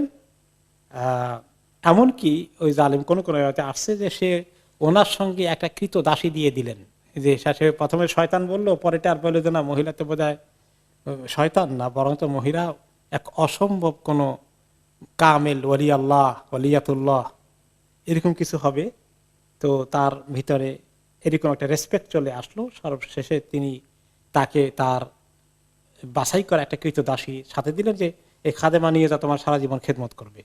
এমনকি ওই জালিম কোন আসছে যে সে ওনার সঙ্গে একটা কৃত দাসী দিয়ে দিলেন, যে সে প্রথমে শয়তান বললো, পরে আর বললো যে না, মহিলা তো বোধ হয় শয়তান না, বরং তো মহিলা এক অসম্ভব কোন কামেল ওলি আল্লাহ, ওলিয়াতুল্লাহ, এরকম কিছু হবে। তো তার ভিতরে এরকম একটা রেসপেক্ট চলে আসলো। সর্বশেষে তিনি তাকে তার বাছাই করা একটা কৃত দাসী সাথে দিলেন, যে এই খাদেমা নিয়ে যা তোমার সারা জীবন খেদমত করবে।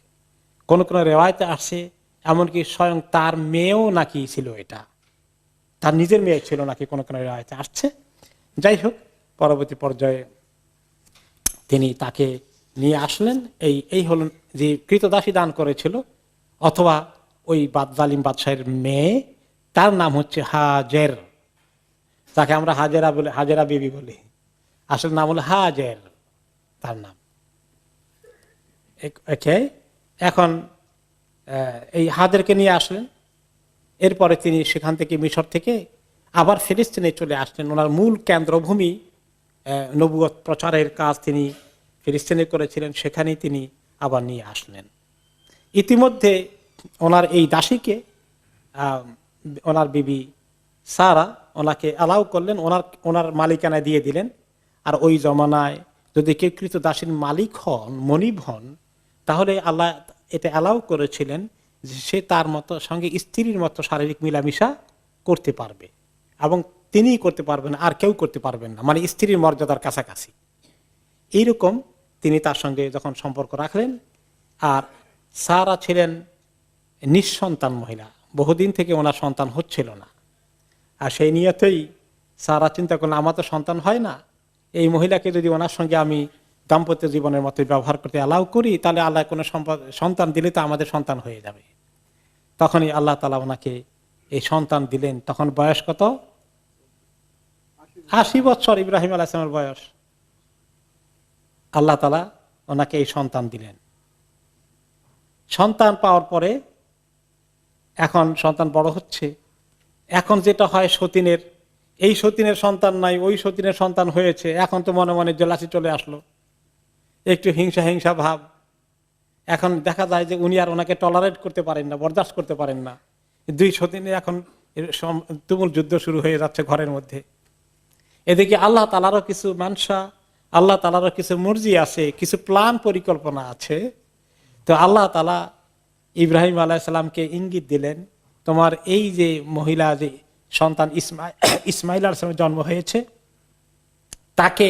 কোন কোন রেওয়ায়তে আসছে এমনকি স্বয়ং তার মেয়েও নাকি ছিল, এটা তার নিজের মেয়ে ছিল নাকি, কোন কোন রেওয়ায়তে আসছে। যাই হোক, পরবর্তী পর্যায়ে তিনি তাকে নিয়ে আসলেন। এই হলেন যে কৃতদাসী দান করেছিল, অথবা ওই জালিম বাদশাহের মেয়ে, তার নাম হচ্ছে হাজের, তাকে আমরা হাজেরা বিবি বলি, আসলে নাম হলো হাজের তার নাম। এখন এই হাজেরকে নিয়ে আসলেন। এরপরে তিনি সেখান থেকে, মিশর থেকে আবার ফিলিস্তিনে চলে আসলেন। ওনার মূল কেন্দ্রভূমি, নবুয়ত প্রচারের কাজ তিনি ফিলিস্তিনে করেছিলেন, সেখানেই তিনি আবার নিয়ে আসলেন। ইতিমধ্যে ওনার এই দাসীকে ওনার বিবি সারা ওনাকে অ্যালাউ করলেন, ওনার মালিকানায় দিয়ে দিলেন। আর ওই জমানায় যদি কেউ কৃত দাসীর মালিক হন, মনিব হন, তাহলে আল্লাহ এটা অ্যালাউ করেছিলেন যে সে তার মতো সঙ্গে স্ত্রীর মতো শারীরিক মিলামিশা করতে পারবে, এবং তিনিই করতে পারবেন, আর কেউ করতে পারবেন না, মানে স্ত্রীর মর্যাদার কাছাকাছি। এইরকম তিনি তার সঙ্গে যখন সম্পর্ক রাখলেন। আর সারা ছিলেন নিঃসন্তান মহিলা, বহুদিন থেকে ওনার সন্তান হচ্ছিল না। আর সেই নিয়তেই সারা চিন্তা করলেন, আমার তো সন্তান হয় না, এই মহিলাকে যদি ওনার সঙ্গে আমি দাম্পত্য জীবনের মতো ব্যবহার করতে অ্যালাউ করি, তাহলে আল্লাহ কোনো সন্তান দিলে তো আমাদের সন্তান হয়ে যাবে। তখনই আল্লাহ তাআলা ওনাকে এই সন্তান দিলেন। তখন বয়স কত? 80 বছর ইব্রাহিম আলাইহিস সালামের বয়স। আল্লাহ তাআলা ওনাকে এই সন্তান দিলেন। সন্তান পাওয়ার পরে এখন সন্তান বড় হচ্ছে। এখন যেটা হয় সতীনের, এই সতীনের সন্তান নাই, ওই সতীনের সন্তান হয়েছে, এখন তো মনে মনে জেলাসি চলে আসলো, একটু হিংসা হিংসা ভাব। এখন দেখা যায় যে উনি আর ওনাকে টলারেট করতে পারেন না, বরদাস্ত করতে পারেন না। দুই সতীনে এখন তুমুল যুদ্ধ শুরু হয়ে যাচ্ছে ঘরের মধ্যে। এদিকে আল্লাহ তাআলারও কিছু মানসা, আল্লাহ তাআলারও কিছু মর্জি আছে, কিছু প্ল্যান পরিকল্পনা আছে। তো আল্লাহ তাআলা ইব্রাহিম আলাইহিস সালামকে ইঙ্গিত দিলেন, তোমার এই যে মহিলা, যে সন্তান ইসমাইল আলাইহিস সালামের জন্ম হয়েছে, তাকে,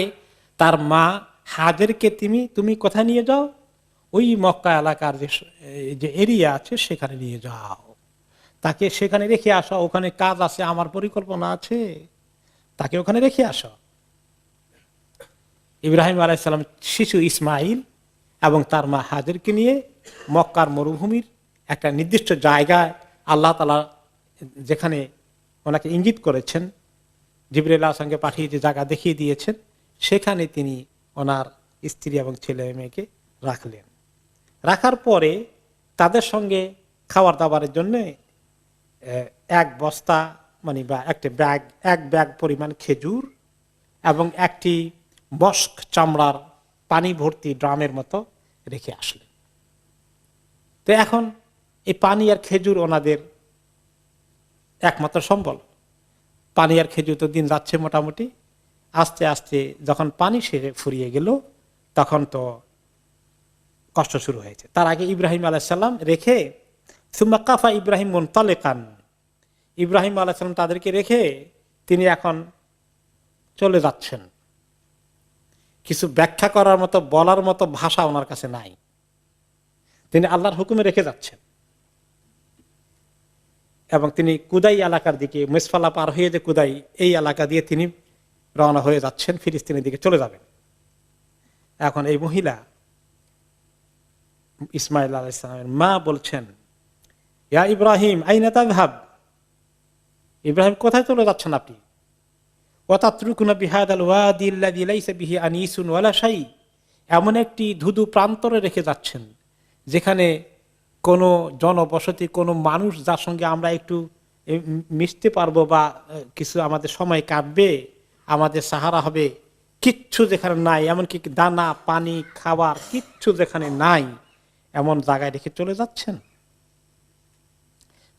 তার মা হাজেরকে তুমি কোথায় নিয়ে যাও? ওই মক্কা এলাকার যে এরিয়া আছে সেখানে নিয়ে যাও, তাকে সেখানে রেখে আসো, ওখানে কাজ আছে, আমার পরিকল্পনা আছে, তাকে ওখানে রেখে আসো। ইব্রাহিম আলাইহিস সালাম শিশু ইসমাইল এবং তার মা হাজেরকে নিয়ে মক্কার মরুভূমির একটা নির্দিষ্ট জায়গায়, আল্লাহ তাআলা যেখানে ওনাকে ইঙ্গিত করেছেন, জিবরাইল আলাইহিস সালামকে পাঠিয়ে যে জায়গা দেখিয়ে দিয়েছেন, সেখানে তিনি ওনার স্ত্রী এবং ছেলে মেয়েকে রাখলেন। রাখার পরে তাদের সঙ্গে খাবার দাবারের জন্য এক বস্তা, মানে বা একটা ব্যাগ, এক ব্যাগ পরিমাণ খেজুর এবং একটি মস্ক চামড়ার পানি ভর্তি ড্রামের মতো রেখে আসলেন। তো এখন এই পানি আর খেজুর ওনাদের একমাত্র সম্বল। পানি আর খেজুর তো দিন যাচ্ছে মোটামুটি। আস্তে আস্তে যখন পানি সেরে ফুরিয়ে গেল, তখন তো কষ্ট শুরু হয়েছে। তার আগে ইব্রাহিম আলাইহিস সালাম রেখে সুম্মা কাফা ইব্রাহিম মুনতালিকান, ইব্রাহিম আলাইহিস সালাম তাদেরকে রেখে তিনি এখন চলে যাচ্ছেন। কিছু ব্যাখ্যা করার মতো, বলার মতো ভাষা ওনার কাছে নাই, তিনি আল্লাহর হুকুমে রেখে যাচ্ছেন। এবং তিনি কুদাই এলাকার দিকে, মেসফালা পার হয়ে যে কুদাই, এই এলাকা দিয়ে তিনি রওনা হয়ে যাচ্ছেন, ফিলিস্তিনের দিকে চলে যাবেন। এখন এই মহিলা ইসমাইল আলাইহিস সালামের মা বলছেন, ইয়া ইব্রাহিম আইনা তাযহাব, ইব্রাহিম কোথায় চলে যাচ্ছেন আপনি? ওয়া তাতরুকুনা বিহাদাল ওয়াদি আল্লাযী লাইসা বিহি আনিসুন ওয়ালা শাই, এমন একটি ধুধু প্রান্তরে রেখে যাচ্ছেন যেখানে কোনো জনবসতি, কোনো মানুষ যার সঙ্গে আমরা একটু মিশতে পারবো বা কিছু আমাদের সময় কাটবে, আমাদের সাহারা হবে, কিচ্ছু যেখানে নাই, এমনকি দানা পানি খাবার কিচ্ছু যেখানে নাই, এমন জায়গায় রেখে চলে যাচ্ছেন।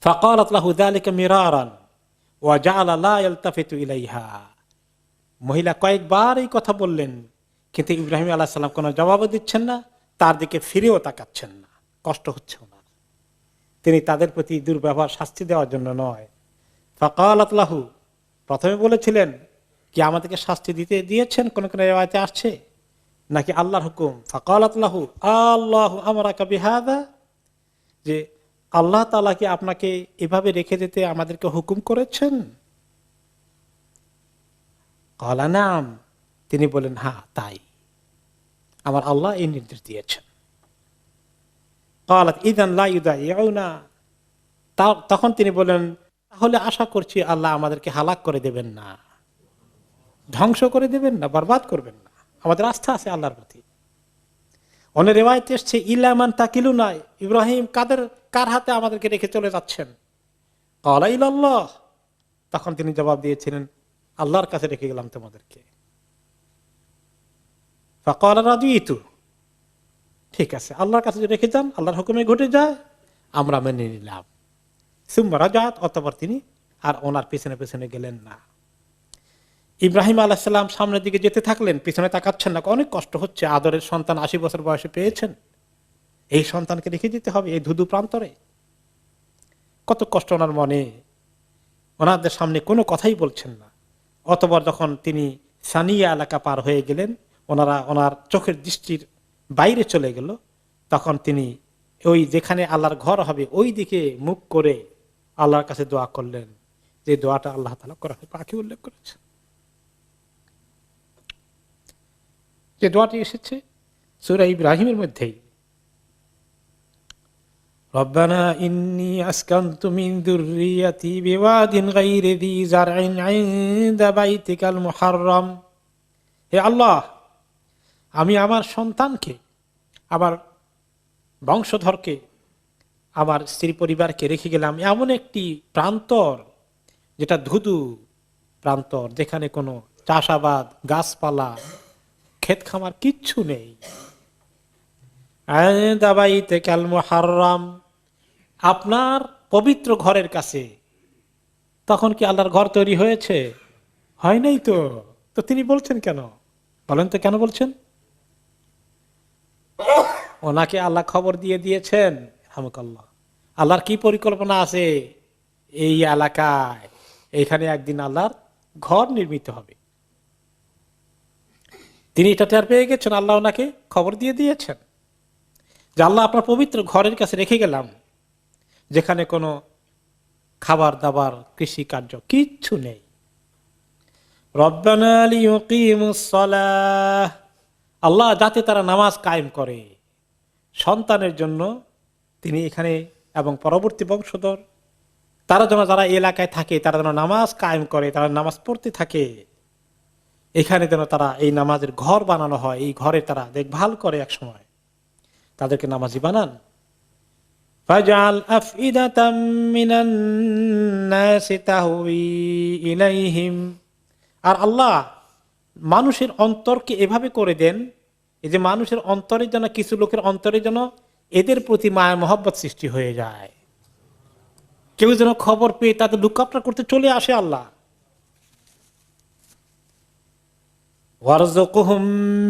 ফাকালাত লাহু যালিকা মিরারান ওয়া জাআলা লা ইয়ালতাফিতু ইলাইহা, মহিলা কয়েকবার এই কথা বললেন, কিন্তু ইব্রাহিম আলাইহিস সালাম কোনো জবাব দিচ্ছেন না, তার দিকে ফিরেও তাকাচ্ছেন না। কষ্ট হচ্ছে ওনার, তিনি তাদের প্রতি দুর্ব্যবহার শাস্তি দেওয়ার জন্য নয়। ফাকালাত লাহু, প্রথমে বলেছিলেন কি আমাদেরকে শাস্তি দিয়েছেন, কোন কোন রিওয়ায়াতে আসছে, নাকি আল্লাহর হুকুম? ফাকালাত লাহু আল্লাহু আমারাকা বিহাযা, যে আল্লাহ তাআলা কি আপনাকে এভাবে রেখে যেতে আমাদেরকে হুকুম করেছেন? ক্বালা নাম, তিনি বলেন হ্যাঁ তাই, আমার আল্লাহ এই নির্দেশ দিয়েছেন। ক্বালাত ইযান লা ইউদাইউনা, তখন তিনি বলেন তাহলে আশা করছি আল্লাহ আমাদেরকে হালাক করে দেবেন না, ধ্বংস করে দেবেন না, বরবাদ করবেন না, আমাদের আস্থা আছে আল্লাহর প্রতি। অনেক রিওয়ায়াতে এসেছে ইলামান তাকিলুনা, ইব্রাহিম কার হাতে আমাদেরকে রেখে চলে যাচ্ছেন? ক্বালা ইলাল্লাহ, তখন তিনি জবাব দিয়েছিলেন আল্লাহর কাছে রেখে গেলাম তোমাদেরকে। ফাকালা রাদিতু, ঠিক আছে আল্লাহর কাছে রেখে যান, আল্লাহর হুকুমে ঘটে যায়, আমরা মেনে নিলাম। সুম্মা রাজাত, অতঃপর তিনি আর ওনার পিছনে পিছনে গেলেন না। ইব্রাহিম আলাইহিস সালাম সামনের দিকে যেতে থাকলেন, পিছনে তাকাচ্ছেন না, অনেক কষ্ট হচ্ছে, আদরের সন্তান 80 বছর বয়সে পেয়েছেন, এই সন্তানকে রেখে যেতে হবে এই ধুধু প্রান্তরে, কত কষ্ট ওনার মনে। ওনাদের সামনে কোনো কথাই বলছেন না। অতঃপর যখন তিনি সানিয়া এলাকা পার হয়ে গেলেন, ওনার চোখের দৃষ্টির বাইরে চলে গেল, তখন তিনি ওই যেখানে আল্লাহর ঘর হবে ওই দিকে মুখ করে আল্লাহর কাছে দোয়া করলেন, যে দোয়াটা আল্লাহ তাআলা কোরআনে পাকে উল্লেখ করেছেন, যে দোয়াটি এসেছে সূরা ইব্রাহিমের মধ্যেই, রব্বানা ইন্নী আসকানতু মিন যুররিয়াতি বিওয়াদিন গায়রি যী যারইন ইনদা বাইতিকাল মুহাররম, হে আল্লাহ আমি আমার সন্তানকে, আমার বংশধরকে, আমার স্ত্রী পরিবারকে রেখে গেলাম এমন একটি প্রান্তর, যেটা ধুধু প্রান্তর, যেখানে কোনো চাষাবাদ, গাছপালা, ক্ষেত খামার কিচ্ছু নেই। ইনদা বাইতিকাল মুহাররম, আপনার পবিত্র ঘরের কাছে। তখন কি আল্লাহর ঘর তৈরি হয়েছে? হয় নাই তো। তো তিনি বলছেন কেন? বলেন তো কেন বলছেন? ওনাকে আল্লাহ খবর দিয়ে দিয়েছেন, রাহমাকাল্লাহ, আল্লাহর কি পরিকল্পনা আছে এই এলাকায়, এইখানে একদিন আল্লাহর ঘর নির্মিত হবে। তিনি এটা টের পেয়ে গেছেন, আল্লাহ ওনাকে খবর দিয়ে দিয়েছেন যে আল্লাহ আপনার পবিত্র ঘরের কাছে রেখে গেলাম, যেখানে কোনো খাবার দাবার, কৃষি কার্য কিচ্ছু নেই। রব্বানা লিয়ুকিমুস সালাহ, আল্লাহ যাতে তারা নামাজ কায়েম করে, সন্তানের জন্য তিনি এখানে এবং পরবর্তী বংশধর, তারা যেন, যারা এলাকায় থাকে তারা যেন নামাজ কায়েম করে, তারা নামাজ পড়তে থাকে, এখানে যেন তারা এই নামাজের ঘর বানানো হয়, এই ঘরে তারা দেখভাল করে, এক সময় তাদেরকে নামাজি বানান। ফাজআল আফইদাতাম মিনান নাসি তাহওয়ি ইলাইহিম, আর আল্লাহ মানুষের অন্তরকে এভাবে করে দেন, এই যে মানুষের অন্তরে যেন, কিছু লোকের অন্তরে যেন এদের প্রতি মায়া মহব্বত সৃষ্টি হয়ে যায়, কেউ যেন খবর পেয়ে তাদের লুকআপটা করতে চলে আসে আল্লাহ। ওয়ারযুকহুম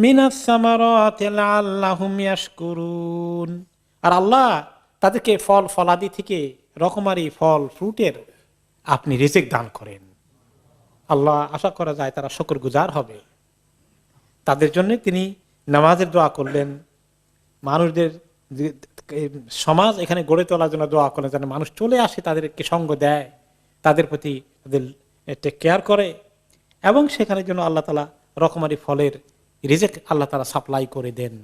মিনাস সামারাতি লাআল্লাহুম ইয়াশকুরুন, আর আল্লাহ তাদেরকে ফল ফলাদি থেকে রকমারি ফল ফ্রুটের আপনি রিজিক দান করেন। আল্লাহ আশা করা যায় তারা শুকরগুজার হবে। তাদের জন্য তিনি নামাজের দোয়া করলেন, মানুষদের সমাজ এখানে গড়ে তোলার জন্য দোয়া করলেন, যেন মানুষ চলে আসে, তাদেরকে সঙ্গ দেয়, তাদের প্রতি তাদের টেক কেয়ার করে, এবং সেখানে জন্য আল্লাহ তাআলা রকমারি ফলের রিজিক আল্লাহ তাআলা সাপ্লাই করে দেন।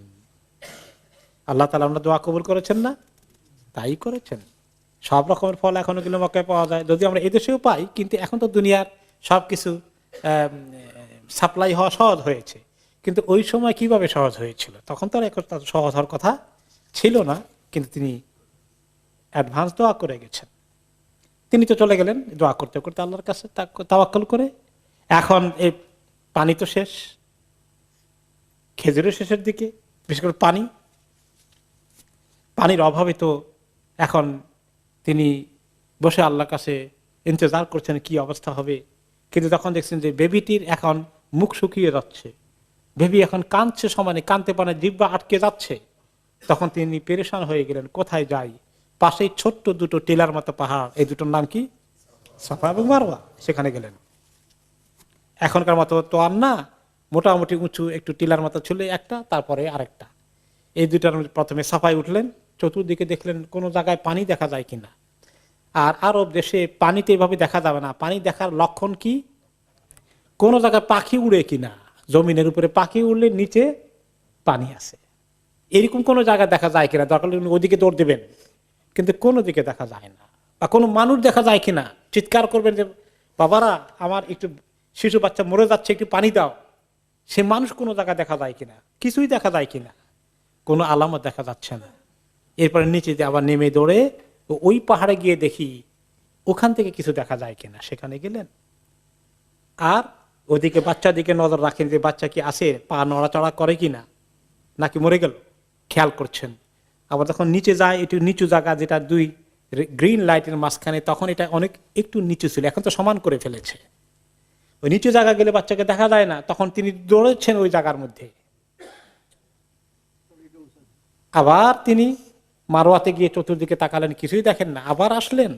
আল্লাহ তাআলা আমরা দোয়া কবুল করেছেন না? তাই করেছেন। সব রকমের ফল এখনো কিন্তু মক্কায় পাওয়া যায়, যদি আমরা এদেশেও পাই, কিন্তু এখন তো দুনিয়ার সবকিছু সাপ্লাই হওয়া সহজ হয়েছে। কিন্তু ওই সময় কিভাবে সহজ হয়েছিল? তখন তো আর সহজ হওয়ার কথা ছিল না, কিন্তু তিনি অ্যাডভান্স দোয়া করে গেছেন। তিনি তো চলে গেলেন দোয়া করতে করতে আল্লাহর কাছে তাওয়াক্কুল করে। এখন এই পানি তো শেষ, খেজুরের শেষের দিকে, বিশেষ করে পানির অভাবে তো এখন তিনি বসে আল্লাহর কাছে ইন্তজার করছেন কি অবস্থা হবে। কিন্তু তখন দেখছেন যে বেবিটির এখন মুখ শুকিয়ে যাচ্ছে, বেবি এখন কাঁদছে, সমানে কাঁদতে পারে, জিহ্বা আটকে যাচ্ছে। তখন তিনি পেরেশান হয়ে গেলেন, কোথায় যাই? পাশেই ছোট্ট দুটো টিলার মতো পাহাড়, এই দুটোর নাম কি? সাফা এবং মারওয়া। সেখানে গেলেন। এখনকার মতো তো আর না, মোটামুটি উঁচু একটু টিলার মতো ছিল একটা, তারপরে আরেকটা। এই দুটার প্রথমে সাফায় উঠলেন, চতুর্দিকে দেখলেন কোনো জায়গায় পানি দেখা যায় কিনা। আর আরব দেশে পানিতে এভাবে দেখা যাবে না। পানি দেখার লক্ষণ কি? কোন জায়গায় পাখি উড়ে কিনা, জমিনের উপরে পাখি উড়লে নিচে পানি আছে, এরকম কোন জায়গা দেখা যায় কিনা। দরকার ওদিকে দৌড় দেবেন, কিন্তু কোনো দিকে দেখা যায় না। বা কোনো মানুষ দেখা যায় কিনা, চিৎকার করবেন যে বাবারা আমার একটু শিশু বাচ্চা মরে যাচ্ছে, একটু পানি দাও। সে মানুষ কোনো জায়গায় দেখা যায় কিনা, কিছুই দেখা যায় কিনা, কোনো আলামত দেখা যাচ্ছে না। এরপরে নিচে দিয়ে আবার নেমে দৌড়ে ওই পাহাড়ে গিয়ে দেখি ওখান থেকে কিছু দেখা যায় কিনা। সেখানে গেলেন, আর ওদিকে বাচ্চার দিকে নজর রাখেন যে বাচ্চা কি আছে, পা নড়াচড়া করে কিনা, নাকি মরে গেল, খেয়াল করছেন। আবার যখন নিচে যায়, একটু নিচু জায়গা, যেটা দুই গ্রিন লাইটের মাঝখানে, তখন এটা অনেক একটু নিচু ছিল, এখন তো সমান করে ফেলেছে। ওই নিচু জায়গা গেলে বাচ্চাকে দেখা যায় না, তখন তিনি দৌড়েছেন ওই জায়গার মধ্যে। আবার তিনি মারওয়াতে গিয়ে চতুর্দিকে তাকালেন, কিছুই দেখেন না। আবার আসলেন,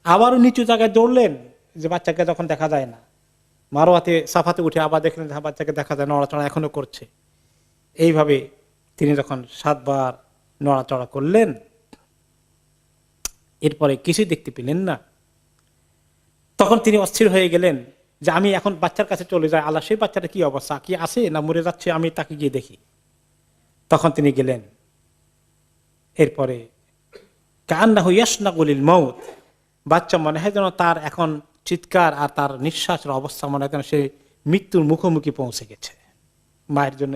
আবারও নিচু জায়গায় দৌড়লেন, যে বাচ্চাকে যখন দেখা যায় না। মারওয়াতে সাফাতে উঠে আবার দেখলেন বাচ্চাকে দেখা যায়, নড়াচড়া এখনো করছে। এইভাবে তিনি যখন 7 বার নড়াচড়া করলেন, এরপরে কিছুই দেখতে পেলেন না। তখন তিনি অস্থির হয়ে গেলেন যে আমি এখন বাচ্চার কাছে চলে যাই, আল্লাহ সেই বাচ্চাটা কি অবস্থা, কি আছে না মরে যাচ্ছে, আমি তাকে গিয়ে দেখি। তখন তিনি গেলেন। এরপরে কান্নাহু ইয়াশনাগুলিল মাউত, বাচ্চা মনে হয় যেন তার এখন চিৎকার আর তার নিঃশ্বাসের অবস্থা মনে হয় যেন সে মৃত্যুর মুখোমুখি পৌঁছে গেছে। মায়ের জন্য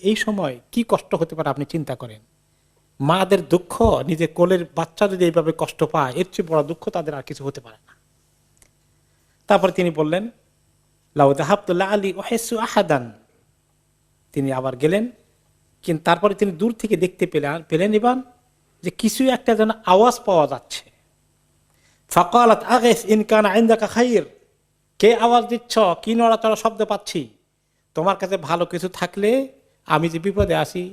এই সময় কি কষ্ট হতে পারে আপনি চিন্তা করেন। মাদের দুঃখ, নিজের কোলের বাচ্চা যদি এইভাবে কষ্ট পায়, এর চেয়ে বড় দুঃখ তাদের আর কিছু হতে পারে না। তারপরে তিনি বললেন লাউ যাহাবতুল্লাহ আলী ওয়াহিসু আহাদান, তিনি আবার গেলেন। কিন্তু তারপরে তিনি দূর থেকে দেখতে পেলেন এবার যে কিছু একটা যেন আওয়াজ পাওয়া যাচ্ছে। ফাকালাত আগিস ইন কানা ইনদাকা খাইর, কে আওয়াজ দিচ্ছ, কি নড়াচড়া শব্দ পাচ্ছি? তোমার কাছে ভালো কিছু থাকলে, আমি যে বিপদে আছি,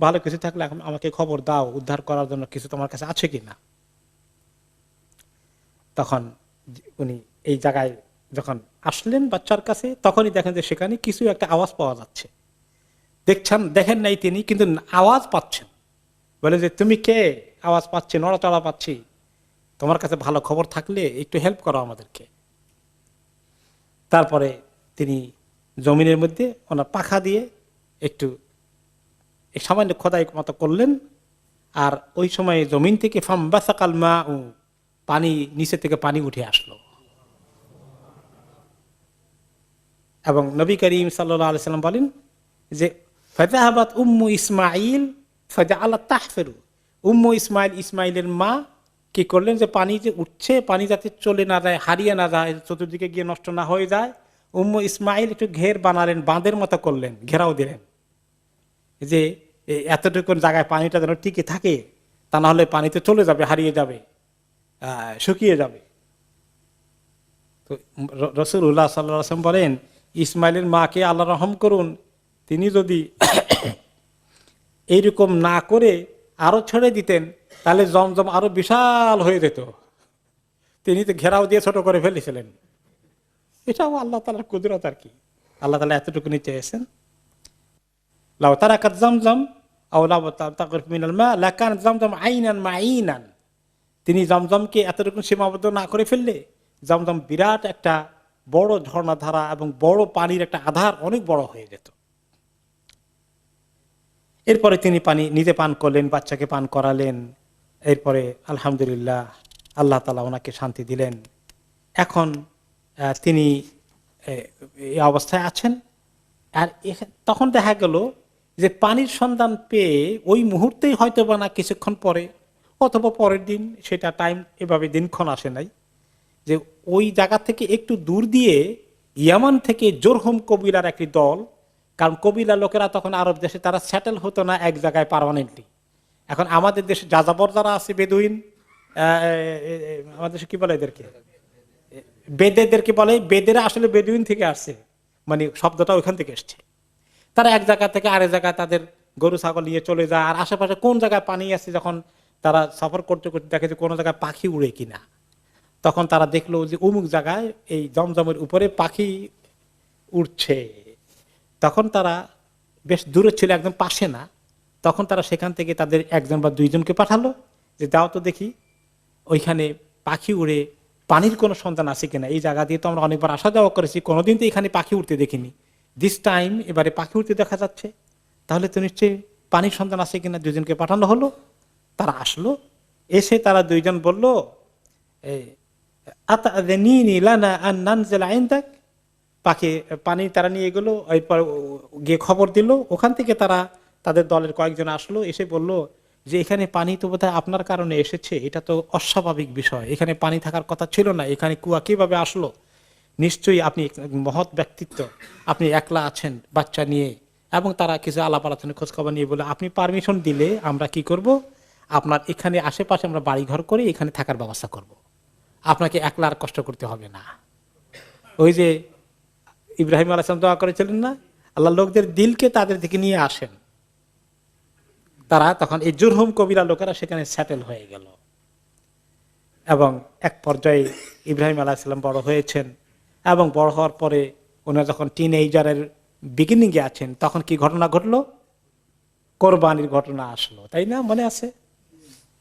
ভালো কিছু থাকলে আমাকে খবর দাও, উদ্ধার করার জন্য কিছু তোমার কাছে আছে কিনা। তখন উনি এই জায়গায় যখন আসলেন বাচ্চার কাছে, তখনই দেখেন যে সেখানে কিছু একটা আওয়াজ পাওয়া যাচ্ছে। দেখেন নাই তিনি, কিন্তু আওয়াজ পাচ্ছেন। বলে যে তুমি কে, আওয়াজ পাচ্ছি, নড়াচড়া পাচ্ছি, তোমার কাছে ভালো খবর থাকলে একটু হেল্প করো আমাদেরকে। তারপরে তিনি জমিনের মধ্যে ওনার পাখা দিয়ে একটু সামান্য খোদাই মতো করলেন। আর ওই সময় জমিন থেকে ফাম্বাসাকাল মা, পানি নিচে থেকে পানি উঠে আসলো। এবং নবী করিম সাল্লাল্লাহু আলাইহি সাল্লাম বলেন যে ফাযাহাবাত উম্মু ইসমাঈল ফাজআলাত তাহফিরু, উম্মু ইসমাইলের মা কি করলেন, যে পানি যে উঠছে, পানি যাতে চলে না যায়, হারিয়ে না যায়, চতুর্দিকে গিয়ে নষ্ট না হয়ে যায়, উম্মু ইসমাইল একটু ঘের বানালেন, বাঁধের মতো করলেন, ঘেরাও দিলেন, যে এতটুকু জায়গায় পানিটা যেন টিকে থাকে, তা না হলে পানিতে চলে যাবে, হারিয়ে যাবে, শুকিয়ে যাবে। তো রাসূলুল্লাহ সাল্লাল্লাহু আলাইহি ওয়াসাল্লাম বলেন, ইসমাইলের মাকে আল্লাহ রহম করুন, তিনি যদি এইরকম না করে আরো ছেড়ে দিতেন, তাহলে জমজম আরো বিশাল হয়ে যেত। তিনি তো ঘেরাও দিয়ে ছোট করে ফেলেছিলেন। এটাও আল্লাহ তাআলার কুদরত আর কি। আল্লাহ তাআলা এতটুকুনি চেয়েছেন। লাউ তারাকাত জামজাম আও লাউ তাগরিফ মিনাল মা লাকান জামজাম আইনান মাইনান। তিনি জমজমকে এতটুকু সীমাবদ্ধ না করে ফেললে জমজম বিরাট একটা বড় ঝর্ণাধারা এবং বড় পানির একটা আধার অনেক বড় হয়ে যেত। এরপরে তিনি পানি নিজে পান করলেন, বাচ্চাকে পান করালেন। এরপরে আলহামদুলিল্লাহ আল্লাহ তাআলা ওনাকে শান্তি দিলেন। এখন তিনি এই অবস্থায় আছেন। আর তখন দেখা গেল যে পানির সন্ধান পেয়ে ওই মুহূর্তেই হয়তো বা না কিছুক্ষণ পরে অথবা পরের দিন, সেটা টাইম এভাবে দিনক্ষণ আসে নাই, যে ওই জায়গা থেকে একটু দূর দিয়ে ইয়ামান থেকে জোরহুম কবিলার একটি দল, কারণ কবিলার লোকেরা তখন আরব দেশে তারা সেটেল হতো না এক জায়গায় পার্মানেন্টলি। এখন আমাদের দেশে যাযাবর যারা আছে বেদুইন, আমাদের দেশে কি বলে এদেরকে, বেদেদেরকে বলে, বেদেরা আসলে বেদুইন থেকে আসছে, মানে শব্দটা ওইখান থেকে এসছে। তারা এক জায়গা থেকে আরেক জায়গায় তাদের গরু ছাগল নিয়ে চলে যায়, আর আশেপাশে কোন জায়গায় পানি আছে যখন তারা সফর করতে করতে দেখে যে কোনো জায়গায় পাখি উড়ে কিনা, তখন তারা দেখলো যে অমুক জায়গায় এই জমজমের উপরে পাখি উঠছে। তখন তারা বেশ দূরে ছিল, একদম পাশে না, তখন তারা সেখান থেকে তাদের একজন বা দুইজনকে পাঠালো যে যাও তো দেখি ওইখানে পাখি উড়ে পানির কোনো সন্ধান আছে কিনা। এই জায়গা দিয়ে তো আমরা অনেকবার আসা যাওয়া করেছি, কোনোদিন তো এখানে পাখি উঠতে দেখিনি, দিস টাইম এবারে পাখি উঠতে দেখা যাচ্ছে, তাহলে তো নিশ্চয়ই পানির সন্ধান আছে কিনা। দুইজনকে পাঠানো হলো, তারা আসলো, এসে তারা দুইজন বলল পাখি পানি তারা নিয়ে গেলো। এরপর গিয়ে খবর দিল, ওখান থেকে তারা তাদের দলের কয়েকজন আসলো, এসে বলল যে এখানে পানি তো বোধহয় আপনার কারণে এসেছে, এটা তো অস্বাভাবিক বিষয়, এখানে পানি থাকার কথা ছিল না, এখানে কুয়া কিভাবে আসলো, নিশ্চয়ই আপনি মহৎ ব্যক্তিত্ব, আপনি একলা আছেন বাচ্চা নিয়ে। এবং তারা কিছু আলাপ আলোচনা খোঁজ খবর নিয়ে বলে আপনি পারমিশন দিলে আমরা কি করব, আপনার এখানে আশেপাশে আমরা বাড়ি ঘর করে এখানে থাকার ব্যবস্থা করব, আপনাকে একলা আর কষ্ট করতে হবে না। ওই যে ইব্রাহিম আলাইহিস সালাম দোয়া করেছিলেন না, আল্লাহ লোকদের দিলকে তাদের দিকে নিয়ে আসেন। তারা তখন এই জুরহুম কবিরা লোকেরা সেখানে সেটেল হয়ে গেল। এবং এক পর্যায়ে ইব্রাহিম আলাইহিস সালাম বড় হয়েছেন, এবং বড় হওয়ার পরে ওনারা যখন টিনএজারের বিগিনিংয়ে আছেন, তখন কি ঘটনা ঘটলো, কোরবানির ঘটনা আসলো, তাই না? মনে আছে?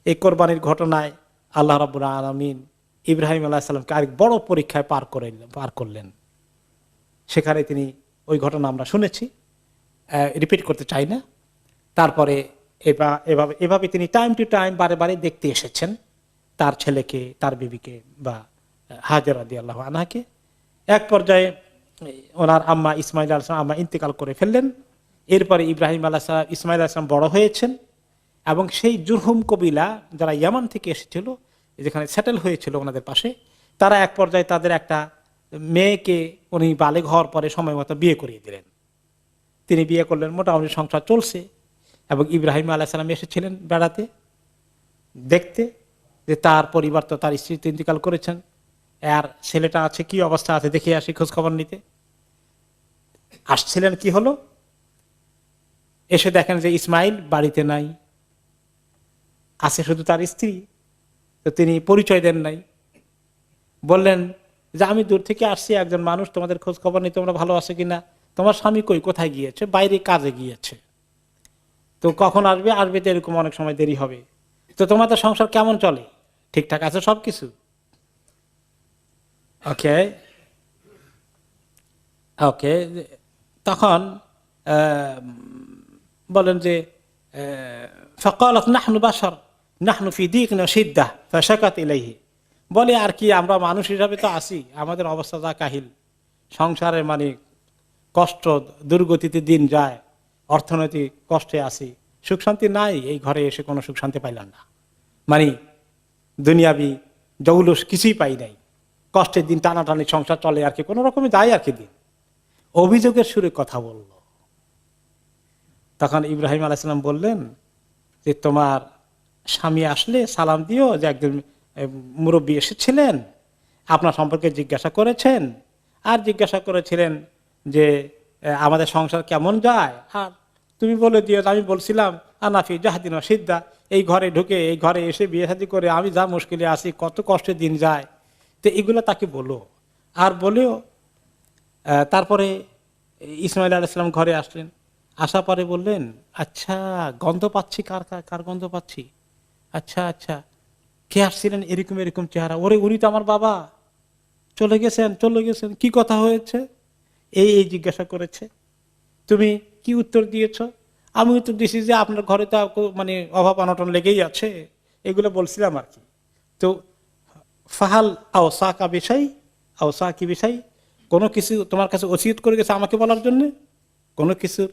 এই কোরবানির ঘটনায় আল্লাহ রাব্বুল আলামিন ইব্রাহিম আলাইহিস সালামকে আরেক বড় পরীক্ষায় পার করলেন। সেখানে তিনি ওই ঘটনা আমরা শুনেছি, রিপিট করতে চাই না। তারপরে এভাবে তিনি টাইম টু টাইম বারে বারে দেখতে এসেছেন তার ছেলেকে, তার বিবিকে বা হাজেরা রাদিয়াল্লাহু আনহাকে। এক পর্যায়ে ওনার আম্মা ইসমাইল আলাইহিস সালাম আম্মা ইন্তেকাল করে ফেললেন। এরপরে ইব্রাহিম আলাইহিস সালাম, ইসমাইল আলাইহিস সালাম বড় হয়েছেন, এবং সেই জুরহুম কবিলা যারা ইয়ামান থেকে এসেছিল, যেখানে সেটেল হয়েছিল ওনাদের পাশে, তারা এক পর্যায়ে তাদের একটা মেয়েকে উনি বালেগ হওয়ার পরে সময় মতো বিয়ে করিয়ে দিলেন। তিনি বিয়ে করলেন, মোটামুটি সংসার চলছে। এবং ইব্রাহিম আলাইহিস সালাম এসেছিলেন বেড়াতে, দেখতে যে তার পরিবার তো, তার স্ত্রী তো ইন্তেকাল করেছেন, আর ছেলেটা আছে কি অবস্থা আছে দেখে আসি, খোঁজ খবর নিতে আসছিলেন। কি হলো, এসে দেখেন যে ইসমাইল বাড়িতে নাই, আছে শুধু তার স্ত্রী। তো তিনি পরিচয় দেন নাই, বললেন যে আমি দূর থেকে আসছি, একজন মানুষ, তোমাদের খোঁজ খবর নিতে, তোমরা ভালো আছো কিনা, তোমার স্বামী কই, কোথায় গিয়েছে, বাইরে কাজে গিয়েছে, তো কখন আসবে, আসবে তো এরকম অনেক সময় দেরি হবে, তো তোমাদের সংসার কেমন চলে, ঠিকঠাক আছে সবকিছু? ওকে ওকে তখন বলেন যে ফাকালাত নাহনু বাশার নাহনু ফি দীকিন ওয়া শিদ্দাহ ফাশাকাত ইলাইহি, বলে আর কি, আমরা মানুষ হিসাবে তো আছি, আমাদের অবস্থা যা কাহিল, সংসারে মানে কষ্ট, দুর্গতিতে দিন যায়, অর্থনৈতিক কষ্টে আছি, সুখ শান্তি নাই। এই ঘরে এসে কোনো সুখ শান্তি পাইলাম না, মানে দুনিয়াবি জৌলুস কিছুই পাই নাই, কষ্টের দিন, টানাটানি সংসার চলে আর কি, কোনো রকমে যায় আর কি দিন। অভিযোগের সুরে কথা বলল। তখন ইব্রাহিম আলাইহিস সালাম বললেন যে তোমার স্বামী আসলে সালাম দিও, যে একজন মুরব্বী এসেছিলেন, আপনার সম্পর্কে জিজ্ঞাসা করেছেন, আর জিজ্ঞাসা করেছিলেন যে আমাদের সংসার কেমন যায়, আর তুমি বলে দিও আমি বলছিলাম আনাফি জাহাদিন ওয়া শিদ্দা, এই ঘরে ঢুকে এই ঘরে এসে বিয়ে শাদী করে আমি যা মুশকিলে আছি, কত কষ্টের দিন যায়। তো এগুলো তাকে বলো। আর বলেও তারপরে ইসমাইল আলাইহিস সালাম ঘরে আসলেন, আসার পরে বললেন, আচ্ছা গন্ধ পাচ্ছি, কার কার কার গন্ধ পাচ্ছি, আচ্ছা আচ্ছা কে আসছিলেন এরকম এরকম চেহারা, ওরে উনি তো আমার বাবা, চলে গেছেন, কি কথা হয়েছে, এই জিজ্ঞাসা করেছে। তুমি কি উত্তর দিয়েছ? আমি উত্তর দিয়েছি যে আপনার ঘরে তো মানে অভাব অনটন লেগেই আছে, এগুলো বলছিলাম আর কি। তো ফাহাল আওসা কি বিষয়, কোনো কিছু তোমার কাছে ওসিয়ত করে গেছে আমাকে বলার জন্য, কোনো কিছুর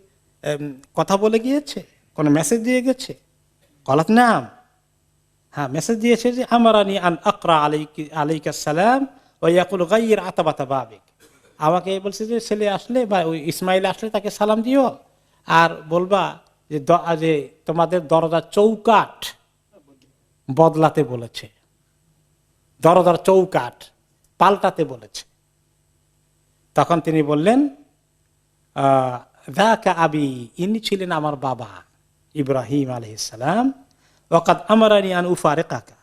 কথা বলে গিয়েছে, কোনো মেসেজ দিয়ে গেছে? কলাত নাম, হ্যাঁ মেসেজ দিয়েছে যে আমারানি আন আকরা আলাইকা সালাম ওয়া ইয়াকুল গায়্যির আতাবাতা বাবিক, আমাকে বলছে যে ছেলে আসলে বা ওই ইসমাইল আসলে তাকে সালাম দিও, আর বলবা যে যে তোমাদের দরজার চৌকাঠ বদলাতে বলেছে, দরজার চৌকাঠ পাল্টাতে বলেছে। তখন তিনি বললেন, যাকা আবি, ইনি ছিলেন আমার বাবা ইব্রাহিম আলাইহিস সালাম, ওয়াকাদ আমারানি আন উফারিকাকা,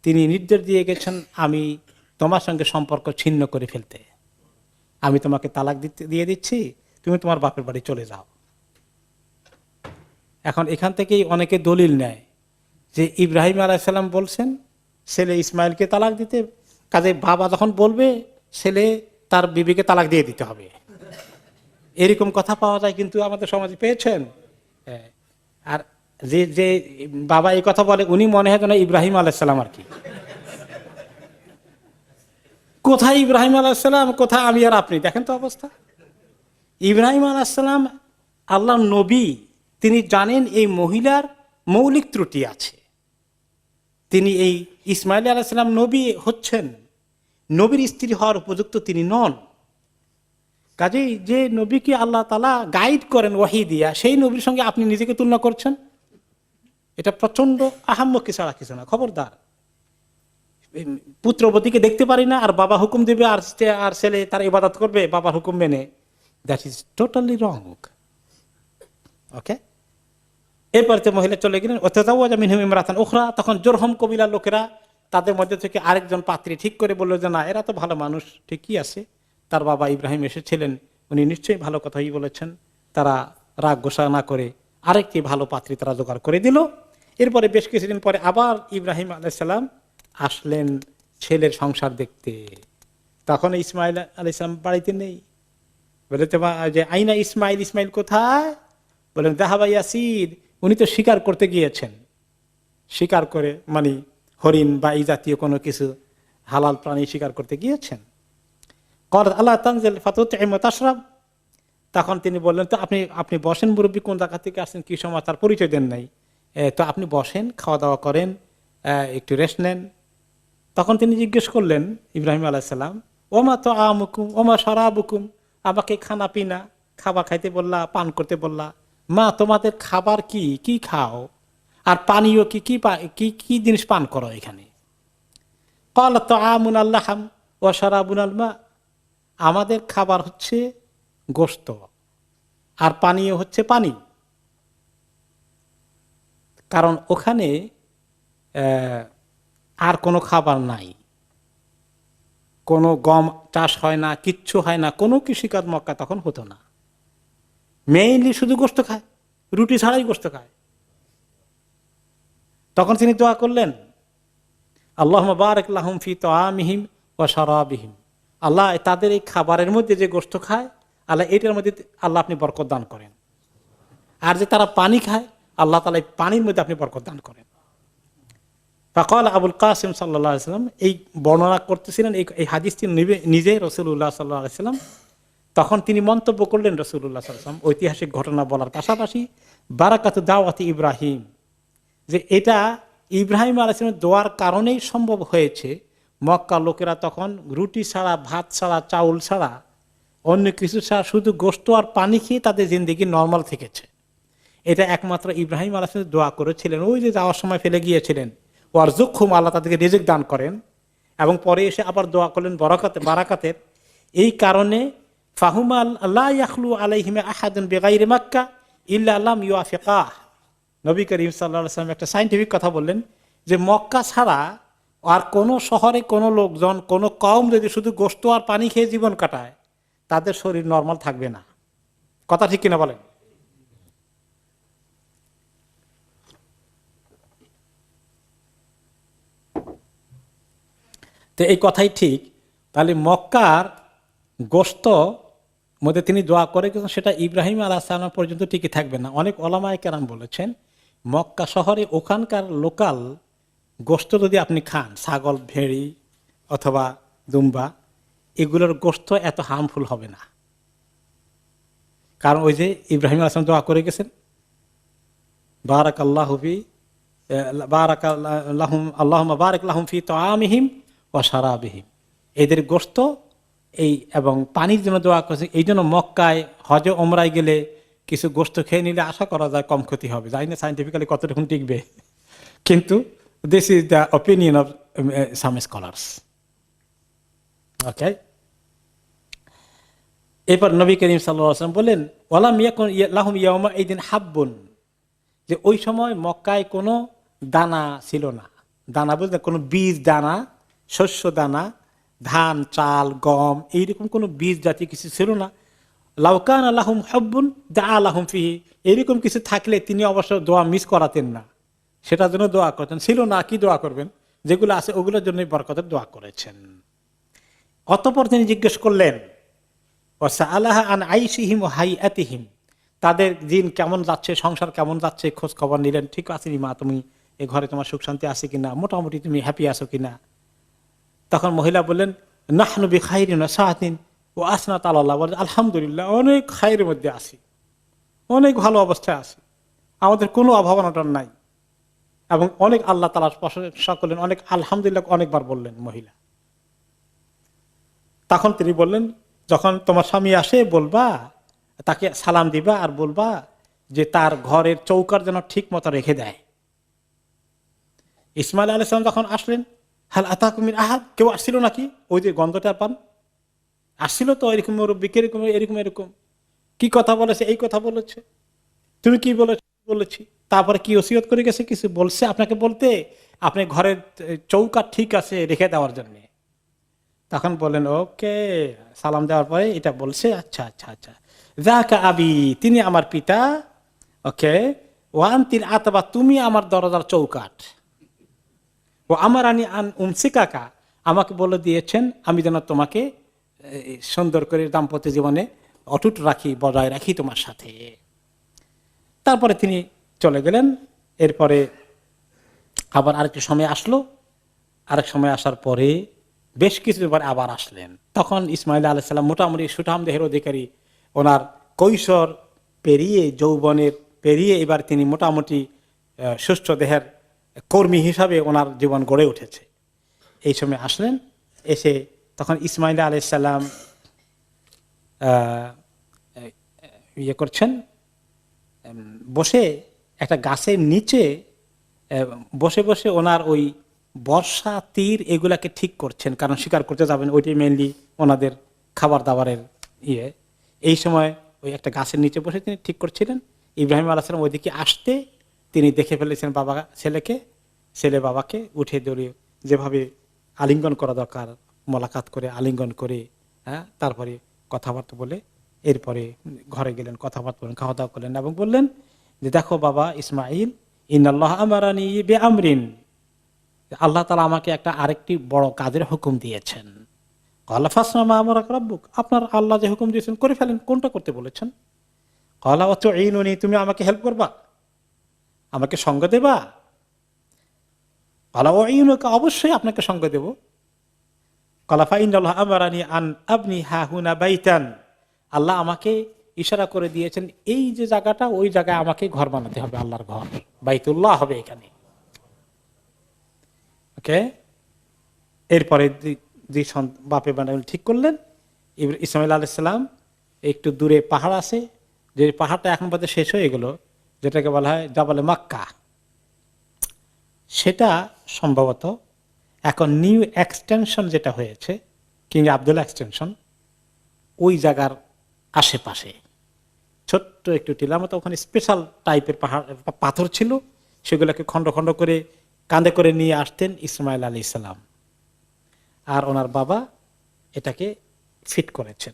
তিনি নির্দেশ দিয়ে গেছেন আমি তোমার সঙ্গে সম্পর্ক ছিন্ন করে ফেলতে, আমি তোমাকে তালাক দিয়ে দিচ্ছি, তুমি তোমার বাপের বাড়ি চলে যাও। এখন এখান থেকেই অনেকে দলিল নেয় যে ইব্রাহিম আলাইহিস সালাম বলছেন ছেলে ইসমাইলকে তালাক দিতে, কাজে বাবা যখন বলবে ছেলে তার বিবিকে তালাক দিয়ে দিতে হবে, এরকম কথা পাওয়া যায় কিন্তু আমাদের সমাজে, পেয়েছেন? আর যে যে বাবা এই কথা বলে উনি মনে হয় যেন ইব্রাহিম আলাইহিস সালাম আর কি। কোথায় ইব্রাহিম আলাইহিস সালাম, কোথায় আমি আর আপনি, দেখেন তো অবস্থা। ইব্রাহিম আলাইহিস সালাম আল্লাহর নবী, তিনি জানেন এই মহিলার মৌলিক ত্রুটি আছে, তিনি এই ইসমাইল আলাইহিস সালাম নবী হচ্ছেন, নবীর স্ত্রী হওয়ার উপযুক্ত তিনি নন। কাজেই যে নবীকে আল্লাহ তাআলা গাইড করেন ওয়াহি দিয়া, সেই নবীর সঙ্গে আপনি নিজেকে তুলনা করছেন, এটা প্রচন্ড আহাম্মকি ছাড়া কিছু না। খবরদার, পুত্রবতীকে দেখতে পারি না আর বাবা হুকুম দেবে আর ছেলে তার ইবাদত করবে বাবার হুকুম মেনে, দ্যাট ইজ টোটালি রং। ওকে, এরপরে তো মহিলা চলে গেলেন, ওয়াতাজাওয়াজা মিনহুম ইমরাতান উখরা, তখন জুরহুম কবিলার লোকেরা তাদের মধ্যে থেকে আরেকজন পাত্রী ঠিক করে বললো যে না এরা তো ভালো মানুষ, ঠিকই আছে, তার বাবা ইব্রাহিম এসেছিলেন, উনি নিশ্চয়ই ভালো কথাই বলেছেন। তারা রাগ গোসা না করে আরেকটি ভালো পাত্রী তারা জোগাড় করে দিল। এরপরে বেশ কিছুদিন পরে আবার ইব্রাহিম আলাইহিস সালাম আসলেন ছেলের সংসার দেখতে, তখন ইসমাইল আলাইহিস সালাম বাড়িতে নেই। বলে যে আইনা ইসমাইল, ইসমাইল কোথায়? বলেন যাহাবা ইয়াসির, উনি তো শিকার করতে গিয়েছেন, শিকার করে মানে হরিণ বা এই জাতীয় কোনো কিছু হালাল প্রাণী শিকার করতে গিয়েছেন। কর আল্লাহ তানজিল ফাতুতইম ওয়া তাশরাব, তখন তিনি বললেন তো আপনি বসেন, মুরব্বী কোন জায়গা থেকে আসেন, কি সময়, তার পরিচয় দেন নাই, তো আপনি বসেন, খাওয়া দাওয়া করেন, একটু রেস্ট নেন। তখন তিনি জিজ্ঞেস করলেন ইব্রাহিম আলাইহিস সালাম, ওমা তো আমুকুম ওমা শরাবুকুম, আমাকে খানা পিনা খাবার খাইতে বললা, পান করতে বললা, মা তোমাদের খাবার কি কি খাও আর পানীয় কি কি কি কি জিনিস পান করো এখানে? ক্বালা তাআমুন আল্লাহম ওয়া শারাবুন আল মা, আমাদের খাবার হচ্ছে গোশত আর পানীয় হচ্ছে পানি। কারণ ওখানে আর কোনো খাবার নাই, কোনো গম চাষ হয় না, কিচ্ছু হয় না, কোনো কৃষিকাজ মক্কা তখন হতো না, মেইনলি শুধু গোশত খায়, রুটি ছাড়াই গোশত খায়। তখন তিনি দোয়া করলেন, আল্লাহুম্মা বারিক লাহুম ফি তাআমিহিম ওয়া শারাবিহিম, আল্লাহ তাদের এই খাবারের মধ্যে যে গোশত খায়, আল্লাহ এটার মধ্যে আল্লাহ আপনি বরকত দান করেন, আর যে তারা পানি খায় আল্লাহ তাআলা পানির মধ্যে আপনি বরকত দান করেন। ফাকাল আবুল কাসিম সাল্লাল্লাহু আলাইহি ওয়াসাল্লাম, এই বর্ণনা করতেছিলেন এই হাদিসটি নিজে রাসূলুল্লাহ সাল্লাল্লাহু আলাইহি ওয়াসাল্লাম। তখন তিনি মন্তব্য করলেন রাসূলুল্লাহ সাল্লাল্লাহু আলাইহি ওয়াসাল্লাম ঐতিহাসিক ঘটনা বলার পাশাপাশি বারাকাতু দাওয়াতি ইব্রাহিম, যে এটা ইব্রাহিম আলাইহিস সালামের দোয়ার কারণেই সম্ভব হয়েছে। মক্কা লোকেরা তখন রুটি ছাড়া, ভাত ছাড়া, চাউল ছাড়া, অন্য কিছু ছাড়া শুধু গোশত আর পানি খেয়ে তাদের জিন্দেগি নর্মাল থেকেছে। এটা একমাত্র ইব্রাহিম আলাইহিস সালাম দোয়া করেছিলেন, ওই যে যাওয়ার সময় ফেলে গিয়েছিলেন, ওয়ারযুকহুম, আল্লাহ তাদেরকে রিজিক দান করেন, এবং পরে এসে আবার দোয়া করলেন বারাকাতের। এই কারণে ফাহুমা লা ইয়াখলু আলাইহিমা আহাদুন বিগাইরি মাক্কা ইল্লা লাম ইউআফিকাহ, নবী করিম সাল্লাল্লাহু আলাইহি ওয়াসাল্লাম একটা সায়েন্টিফিক কথা বললেন যে মক্কা ছাড়া আর কোনো শহরে কোনো লোকজন কোনো কওম যদি শুধু গোশত আর পানি খেয়ে জীবন কাটায় তাদের শরীর নরমাল থাকবে না। কথা ঠিক কিনা বলেন? তো এই কথাই ঠিক। তাহলে মক্কার গোশত মধ্যে তিনি দোয়া করে কিন্তু সেটা ইব্রাহিম আলাইহিস সালাম পর্যন্ত টিকে থাকবে না। অনেক ওলামায়ে কেরাম বলেছেন মক্কা শহরে ওখানকার লোকাল গোশত যদি আপনি খান, ছাগল, ভেড়ি অথবা দুম্বা, এগুলোর গোশত এত হার্মফুল হবে না। কারণ ওই যে ইব্রাহিম আলাইহিস সালাম দোয়া করে গেছেন বারাকাল্লাহু ফি বারাকাল্লাহুম আল্লাহুম্মা বারিক লাহুম ফি তাআমিহিম ওয়া শারাবিহিম, এদের গোশত এই এবং পানির জন্য দোয়া করছে। এই জন্য মক্কায় হজে ওমরায় গেলে কিছু গোশত খেয়ে নিলে আশা করা যায় কম ক্ষতি হবে। জানি না সাইন্টিফিক্যালি কতটুকু টিকবে, কিন্তু this is the opinion of some scholars. Okay, এরপর নবী করিম সাল্লাল্লাহু আলাইহি ওয়াসাল্লাম বলেন ওয়ালাম ইয়াকুন লাহুম ইয়াউমা ইদিন হাব্বুন, যে ওই সময় মক্কায় কোনো দানা ছিল না। দানা বলতে কোনো বীজ দানা, শস্য দানা, ধান, চাল, গম, এইরকম কোনো বীজ জাতীয় কিছু ছিল না। লাউকান আল্লাহুম হাব্বুন দা আলাহুম ফিহি, এরকম কিছু থাকলে তিনি অবশ্য দোয়া মিস করাতেন না, সেটার জন্য দোয়া করতেন। ছিল না, কি দোয়া করবেন? যেগুলো আছে ওগুলোর জন্য বরকতের দোয়া করেছেন। অতঃপর তিনি জিজ্ঞেস করলেন ওয়াসআলাহা আন আইশিহিম ওয়া হাইয়াতিহিম, তাদের দিন কেমন যাচ্ছে, সংসার কেমন যাচ্ছে, খোঁজ খবর নিলেন। ঠিক আছে মা, তুমি এ ঘরে তোমার সুখ শান্তি আছে কিনা, মোটামুটি তুমি হ্যাপি আছো কিনা? তখন মহিলা বললেন নাহনু বিখাইরিন ওয়া সাআতিন ওয়া আসনাত আলাল্লাহ, বলে আলহামদুলিল্লাহ অনেক খায়ের মধ্যে আছি, অনেক ভালো অবস্থায় আছি, আমাদের কোনো অভাব অনটন নাই, এবং অনেক আল্লাহ তাআলার প্রশংসা করলেন, অনেক আলহামদুলিল্লাহ অনেকবার বললেন মহিলা। তখন তিনি বললেন যখন তোমার স্বামী আসে বলবা, তাকে সালাম দিবা আর বলবা যে তার ঘরের চৌকার যেন ঠিক মতো রেখে দেয়। ইসমাইল আলাইহিস সালাম যখন আসলেন, হাল আতাকুম মিন আহাদ, কেউ আসছিল নাকি? ওই যে গন্ধটা পান, আসছিল তো এরকম মুরব্বি, এরকম এরকম এরকম, কি কথা বলেছে, এই কথা বলেছে, তুমি কি বলেছি, তারপরে কি ওসিয়ত করে গেছে, কিছু বলছে আপনাকে বলতে, আপনি ঘরের চৌকা ঠিক আছে রেখে দেওয়ার জন্য। তখন বললেন ওকে, সালাম দেওয়ার পরে এটা বলছে, আচ্ছা আচ্ছা আচ্ছা, যাকা আবি, তিনি আমার পিতা, ওকে, ওয়ান্তিল আতবা, তুমি আমার দরজার চৌকাঠ, ও আমার আনি আন উমসিকাকা, আমাকে বলে দিয়েছেন আমি যেন তোমাকে সুন্দর করে দাম্পত্য জীবনে অটুট রাখি, বজায় রাখি তোমার সাথে। তারপরে তিনি চলে গেলেন। এরপরে আবার আরেকটু সময় আসলো, আরেক সময় আসার পরে বেশ কিছুদিন পরে আবার আসলেন। তখন ইসমাইল আলাইহিস সালাম মোটামুটি সুঠাম দেহের অধিকারী, ওনার কৈশোর পেরিয়ে, যৌবনের পেরিয়ে এবার তিনি মোটামুটি সুস্থ দেহের কর্মী হিসাবে ওনার জীবন গড়ে উঠেছে। এই সময় আসলেন, এসে তখন ইসমাইল আলাইহিস সালাম ইয়ে করছেন, বসে একটা গাছের নিচে বসে বসে ওনার ওই বর্ষা, তীর এগুলাকে ঠিক করছেন, কারণ শিকার করতে যাবেন, ওইটাই মেনলি ওনাদের খাবার দাবারের ইয়ে। এই সময় ওই একটা গাছের নিচে বসে তিনি ঠিক করছিলেন। ইব্রাহিম আলাইহিস সালাম ওইদিকে আসতে তিনি দেখে ফেলেছেন বাবা ছেলেকে, ছেলে বাবাকে উঠে দৌড়িয়ে যেভাবে আলিঙ্গন করা দরকার, মোলাকাত করে আলিঙ্গন করে, হ্যাঁ, তারপরে কথাবার্তা বলে এরপরে ঘরে গেলেন, কথাবার্তা বলেন, খাওয়া দাওয়া করলেন এবং বললেন যে দেখো বাবা ইসমাইল, ইন্নাল্লাহ আমারানি বিআমরিন, আল্লাহ তাআলা আমাকে একটা আরেকটি বড় কাজের হুকুম দিয়েছেন। ক্বালা ফাসনা মা আমারাকা রাব্বুক, আপনার আল্লাহ যে হুকুম দিয়েছেন করে ফেলেন, কোনটা করতে বলেছেন? ক্বালা ওয়াতুঈনুনি, তুমি আমাকে হেল্প করবা, আমাকে সঙ্গ দেবা? ক্বালা উঈনুকা, অবশ্যই আপনাকে সঙ্গ দেব। ক্বালা ফাইন্নাল্লাহ আমারানি আন আবনি হাহুনা বাইতান, আল্লাহ আমাকে ইশারা করে দিয়েছেন এই যে জায়গাটা, ওই জায়গায় আমাকে ঘর বানাতে হবে, আল্লাহর ঘর, বাইতুল্লাহ হবে এখানে। ওকে, এরপরে যে বাপে বানাবেন ঠিক করলেন। ইসমাইল আলাইহিস সালাম একটু দূরে পাহাড় আছে, যে পাহাড়টা এখন পর্যন্ত শেষ হয়ে গেল, যেটাকে বলা হয় জাবালে মাক্কা, সেটা সম্ভবত এখন নিউ এক্সটেনশন যেটা হয়েছে, কিং আব্দুল্লাহ এক্সটেনশন, ওই জায়গার আশেপাশে ছোট্ট একটু টিলার মতো, ওখানে স্পেশাল টাইপের পাথর ছিল, সেগুলোকে খন্ড খন্ড করে কাঁধে করে নিয়ে আসতেন ইসমাইল আলাইহিস সালাম। আর ওনার বাবা এটাকে ফিট করেছেন।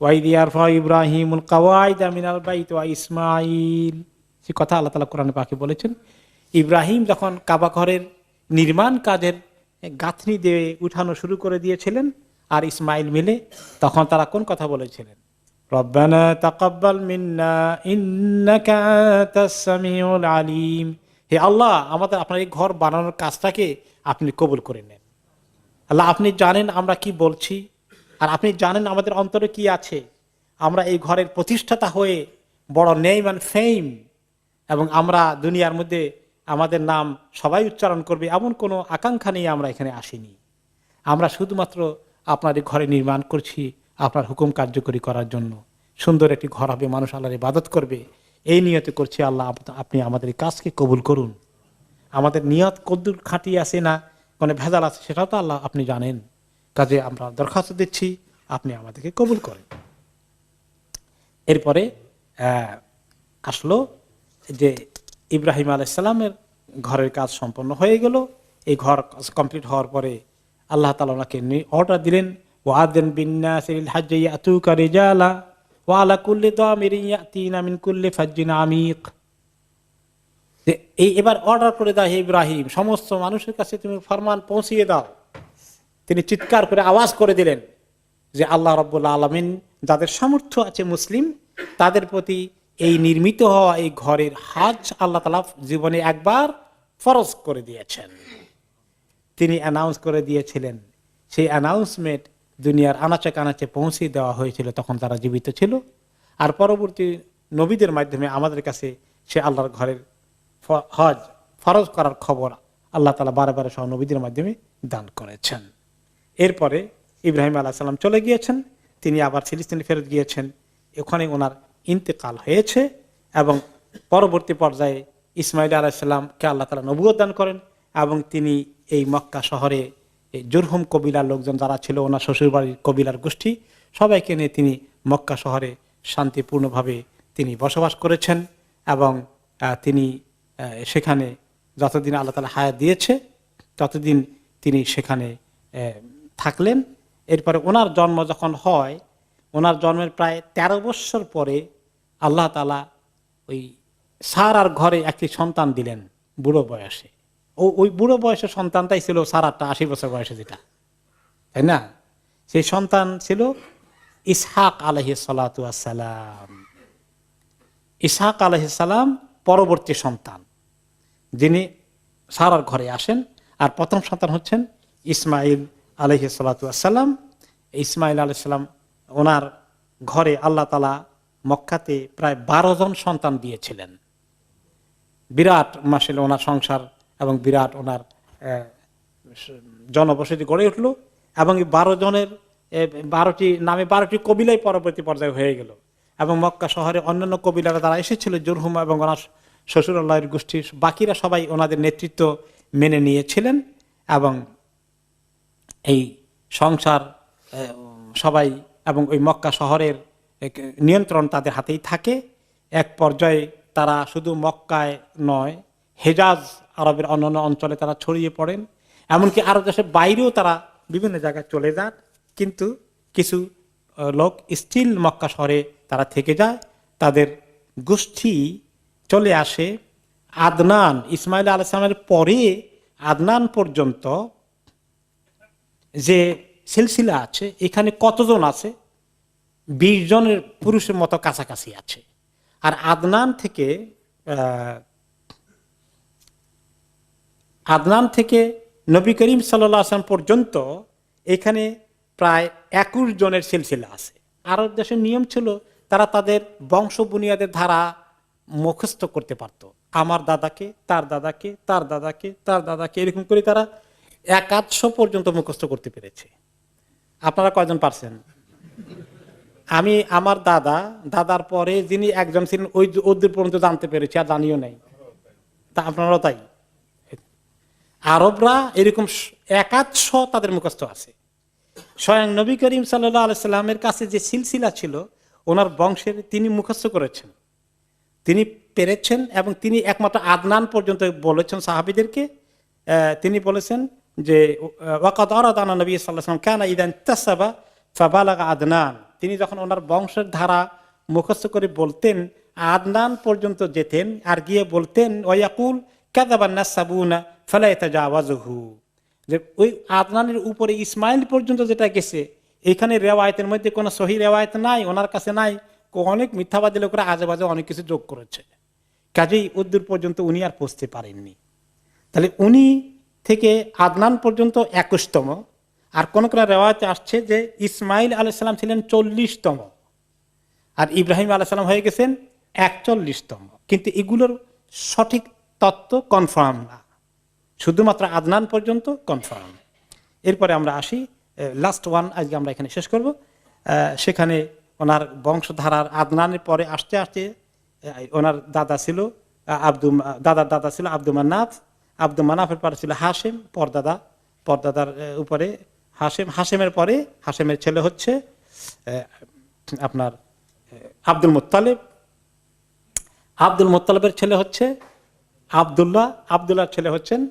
ওয়াইদ ইয়ারফা ইব্রাহিমুল কাওয়াইদা মিনাল বাইত ওয়া ইসমাইল, সে কথা আল্লাহ তাআলা কোরআনে পাকে বলেছেন। ইব্রাহিম যখন কাবা ঘরের নির্মাণ কাজের গাঁথনি দিয়ে উঠানো শুরু করে দিয়েছিলেন আর ইসমাইল মিলে, তখন তারা কোন কথা বলেছিলেন? রব্বানা তাকাব্বাল মিন্না ইন্নাকা আনতাস সামিউল আলিম, হে আল্লাহ আমাদের আপনার এই ঘর বানানোর কাজটাকে আপনি কবুল করে নেন। আল্লাহ আপনি জানেন আমরা কি বলছি, আর আপনি জানেন আমাদের অন্তরে কি আছে। আমরা এই ঘরের প্রতিষ্ঠাতা হয়ে বড় নেম অ্যান্ড ফেম, এবং আমরা দুনিয়ার মধ্যে আমাদের নাম সবাই উচ্চারণ করবে এমন কোনো আকাঙ্ক্ষা নিয়ে আমরা এখানে আসিনি। আমরা শুধুমাত্র আপনার এই ঘরে নির্মাণ করছি আপনার হুকুম কার্যকরী করার জন্য। সুন্দর একটি ঘর হবে, মানুষ আল্লাহর ইবাদত করবে, এই নিয়তে করছি। আল্লাহ আপনি আমাদের এই কাজকে কবুল করুন। আমাদের নিয়ত কদ্দুর খাঁটি আছে না কোনো ভেজাল আছে সেটাও তো আল্লাহ আপনি জানেন। কাজে আমরা দরখাস্ত দিচ্ছি, আপনি আমাদেরকে কবুল করেন। এরপরে আসলো যে ইব্রাহিম আলাইহিস সালামের ঘরের কাজ সম্পন্ন হয়ে গেল। এই ঘর কমপ্লিট হওয়ার পরে আল্লাহ তাআলা ওনাকে অর্ডার দিলেন, ওয়াদিন বিন্নাসিল হাজ্জি ইয়াতুকা রিজালা ওয়া আলা কুল্লি দামিরিন ইয়াতিনা মিন কুল্লি ফাজ্জিন আমিক। এই এবার অর্ডার করে দাও হে ইব্রাহিম, সমস্ত মানুষের কাছে তুমি ফরমান পৌঁছিয়ে দাও। তিনি চিৎকার করে আওয়াজ করে দিলেন যে আল্লাহ রাব্বুল আলামিন যাদের সামর্থ্য আছে মুসলিম, তাদের প্রতি এই নির্মিত হওয়া এই ঘরের হজ আল্লাহ তাআলা জীবনে একবার ফরজ করে দিয়েছেন। তিনি অ্যানাউন্স করে দিয়েছিলেন, সেই অ্যানাউন্সমেন্ট দুনিয়ার আনাচে কানাচে পৌঁছে দেওয়া হয়েছিল তখন তারা জীবিত ছিল। আর পরবর্তী নবীদের মাধ্যমে আমাদের কাছে সে আল্লাহর ঘরের হজ ফরজ করার খবর আল্লাহ তাআলা বারে বারে সহ নবীদের মাধ্যমে দান করেছেন। এরপরে ইব্রাহিম আলাইহিস সালাম চলে গিয়েছেন, তিনি আবার ফিলিস্তিনে ফেরত গিয়েছেন। ওখানে ওনার ইন্তেকাল হয়েছে এবং পরবর্তী পর্যায়ে ইসমাইল আলাইহিস সালামকে আল্লাহ তাআলা নবুয়ত দান করেন এবং তিনি এই মক্কা শহরে জুরহুম কবিলার লোকজন যারা ছিল, ওনার শ্বশুরবাড়ির কবিলার গোষ্ঠী, সবাইকে নিয়ে তিনি মক্কা শহরে শান্তিপূর্ণভাবে তিনি বসবাস করেছেন এবং তিনি সেখানে যতদিন আল্লাহ তাআলা হায়াত দিয়েছে ততদিন তিনি সেখানে থাকলেন। এরপরে ওনার জন্ম যখন হয়, ওনার জন্মের প্রায় 13 বছর পরে আল্লাহ তাআলা ওই সারার ঘরে একটি সন্তান দিলেন বুড়ো বয়সে। ওই বুড়ো বয়সের সন্তানটাই ছিল সারাটা 80 বছর বয়সে, যেটা, তাই না? সেই সন্তান ছিল ইসহাক আলাইহিস সালাতু ওয়াস সালাম। ইসহাক আলাইহিস সালাম পরবর্তী সন্তান যিনি সারার ঘরে আসেন। আর প্রথম সন্তান হচ্ছেন ইসমাইল আলাইহিস সালাতু ওয়াস সালাম। ইসমাইল আলাইহিস সালাম ওনার ঘরে আল্লাহ তাআলা মক্কাতে প্রায় 12 জন সন্তান দিয়েছিলেন। বিরাট মাসিল ওনার সংসার এবং বিরাট ওনার জনবসতি গড়ে উঠলো এবং 12 জনের 12টি নামে 12টি কবিলায় পরবর্তী পর্যায়ে হয়ে গেল। এবং মক্কা শহরে অন্যান্য কবিলারা তারা এসেছিল, জুরহুম এবং ওনার শ্বশুরাল্লাহের গোষ্ঠী, বাকিরা সবাই ওনাদের নেতৃত্ব মেনে নিয়েছিলেন এবং এই সংসার সবাই এবং ওই মক্কা শহরের নিয়ন্ত্রণ তাদের হাতেই থাকে। এক পর্যায়ে তারা শুধু মক্কায় নয়, হেজাজ আরবের অন্যান্য অঞ্চলে তারা ছড়িয়ে পড়েন, এমনকি আরব দেশের বাইরেও তারা বিভিন্ন জায়গায় চলে যান। কিন্তু কিছু লোক স্টিল মক্কা শহরে তারা থেকে যায়। তাদের গোষ্ঠী চলে আসে আদনান, ইসমাইল আলাইহিস সালামের পরে আদনান পর্যন্ত যে সিলসিলা আছে, এখানে কতজন আছে? 20 জনের পুরুষের মতো কাছাকাছি আছে। আর আদনান থেকে নবী করিম সাল্লাল্লাহু আলাইহি ওয়াসাল্লাম পর্যন্ত এখানে প্রায় 21 জনের সিলসিলা আছে। আরব দেশের নিয়ম ছিল তারা তাদের বংশ বুনিয়াদের ধারা মুখস্থ করতে পারত। আমার দাদাকে, তার দাদাকে, তার দাদাকে, তার দাদাকে, এরকম করে তারা 100 পর্যন্ত মুখস্থ করতে পেরেছে। আপনারা কয়জন পারছেন? আমি আমার দাদার পরে যিনি একজন ছিলেন ওই ওদের পর্যন্ত জানতে পেরেছি, আর জানিও নাই। তা আপনারাও তাই? আরবরা এরকম 100 তাদের মুখস্থ আছে। স্বয়ং নবী করিম সাল্লাল্লাহু আলাইহি সাল্লামের কাছে যে সিলসিলা ছিল ওনার বংশের তিনি মুখস্থ করেছেন, তিনি পেরেছেন, এবং তিনি একমাত্র আদনান পর্যন্ত বলেছেন সাহাবীদেরকে। তিনি বলেছেন যে ওয়াকাদ আরাদানা নবী সাল্লাল্লাহু আলাইহি ওয়াসাল্লাম কানা ইযা ইনতাসাবা ফাবালাগা আদনান। তিনি যখন ওনার বংশের ধারা মুখস্থ করে বলতেন, আদনান পর্যন্ত যেতেন আর গিয়ে বলতেন ওয়ায়াকুল কাযাবান নাসাবুনা ফালা ইয়াতাজাওয়াজুহু, যে ওই আদনানের উপরে ইসমাইল পর্যন্ত যেটা গেছে, এখানে রেওয়ায়েতের মধ্যে কোনো সহি রেওয়ায়েত নাই, ওনার কাছে নাই। অনেক মিথ্যাবাদী লোকরা আজেবাজে অনেক কিছু যোগ করেছে, কাজেই উদ্দূর পর্যন্ত উনি আর পৌঁছতে পারেননি। তাহলে উনি থেকে আদনান পর্যন্ত 21তম, আর কোন কোন রেওয়ায়েতে আসছে যে ইসমাইল আলাইহিস সালাম ছিলেন 40তম, আর ইব্রাহিম আলাইহিস সালাম হয়ে গেছেন 41তম। কিন্তু এগুলোর সঠিক তত্ত্ব কনফার্ম না, শুধুমাত্র আদনান পর্যন্ত কনফার্ম। এরপরে আমরা আসি লাস্ট ওয়ান, আজকে আমরা এখানে শেষ করব। সেখানে ওনার বংশধারার আদনানের পরে আসতে আসতে ওনার দাদা ছিল দাদার দাদা ছিল আব্দুল মান্নাফ, আব্দুল মান্নাফের পরে ছিল হাশেম, পরদাদার উপরে হাশেমের পরে হাশেমের ছেলে হচ্ছে আপনার আব্দুল মুত্তালিব, আব্দুল মুত্তালিবের ছেলে হচ্ছে আব্দুল্লাহর ছেলে হচ্ছেন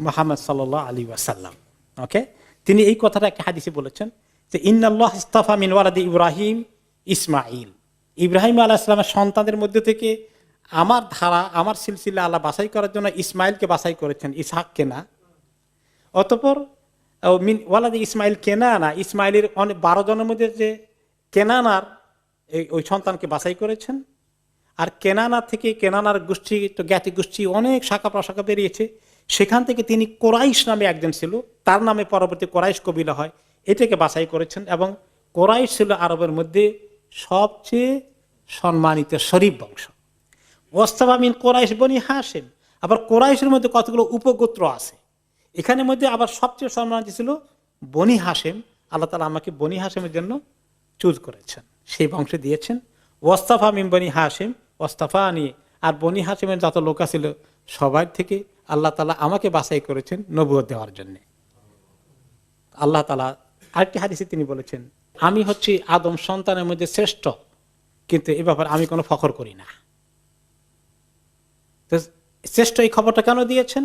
মুহাম্মদ সাল্লাল্লাহু আলাইহি ওয়াসাল্লাম। ওকে, তিনি এই কথাটা একটা হাদিসে বলেছেন যে ইন্নাল্লাহ ইসতাফা মিন ওয়ালাদি ইব্রাহিম ইসমাইল, ইব্রাহিম আলাইহিস সালামের সন্তানদের মধ্যে থেকে আমার ধারা, আমার সিলসিলা আল্লাহ বাছাই করার জন্য ইসমাইলকে বাছাই করেছেন, ইসহাককে না। অতঃপর মিন ওয়ালাদি ইসমাইল কেনানা, ইসমাইলের অনেক 12 জনের মধ্যে যে কেনানার ওই সন্তানকে বাছাই করেছেন। আর কেনানা থেকে কেনানার গোষ্ঠী তো জ্ঞাতি গোষ্ঠী অনেক শাখা প্রশাখা বেরিয়েছে, সেখান থেকে তিনি কোরাইশ নামে একজন ছিল, তার নামে পরবর্তী কোরাইশ কবিলা হয়, এটাকে বাছাই করেছেন। এবং কোরাইশ ছিল আরবের মধ্যে সবচেয়ে সম্মানিত শরীফ বংশ। ওয়াস্তাফা মিন কোরাইশ বনি হাশেম, আবার কোরাইশের মধ্যে কতগুলো উপগোত্র আছে, এখানের মধ্যে আবার সবচেয়ে সম্মানিত ছিল বনি হাশেম। আল্লাহ তাআলা আমাকে বনি হাশেমের জন্য চুজ করেছেন, সেই বংশে দিয়েছেন। ওয়াস্তাফা মিন বনি হাশেম ওয়াস্তাফা নিয়ে, আর বনি হাশেমের যত লোক ছিল সবার থেকে আল্লাহ তাআলা আমাকে বাছাই করেছেন নবুয়ত দেওয়ার জন্য। আল্লাহ তাআলা আরেকটি হাদিসে তিনি বলেছেন, আমি হচ্ছি আদম সন্তানের মধ্যে শ্রেষ্ঠ, কিন্তু এ ব্যাপারে আমি কোনো ফখর করি না। তো শ্রেষ্ঠ এই খবরটা কেন দিয়েছেন?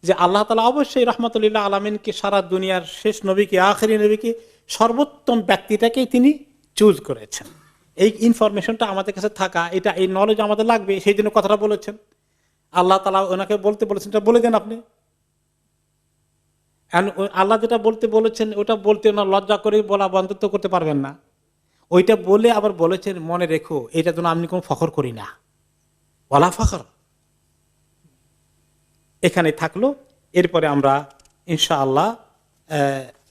যে আল্লাহ তাআলা অবশ্যই রাহমাতুল আলামিনকে, সারা দুনিয়ার শেষ নবীকে, আখেরি নবীকে, সর্বোত্তম ব্যক্তিটাকেই তিনি চুজ করেছেন। এই ইনফরমেশনটা আমাদের কাছে থাকা, এটা এই নলেজ আমাদের লাগবে, সেই জন্য কথাটা বলেছেন। আল্লাহ তাআলা ওনাকে বলতে বলেছেন, এটা বলে দেন আপনি। আল্লাহ যেটা বলতে বলেছেন ওটা বলতে না লজ্জা করে বলা বন্ধ তো করতে পারবেন না। ওইটা বলে আবার বলেছেন মনে রেখো, এটা জন্য আমি কোনো ফখর করি না, ওয়ালা ফখর। এখানে থাকলো। এরপরে আমরা ইনশাআল্লাহ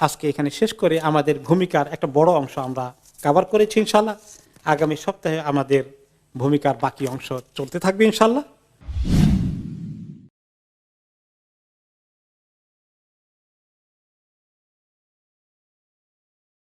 আজকে এখানে শেষ করে আমাদের ভূমিকার একটা বড় অংশ আমরা কভার করেছি। ইনশাআল্লাহ আগামী সপ্তাহে আমাদের ভূমিকার বাকি অংশ চলতে থাকবে ইনশাআল্লাহ।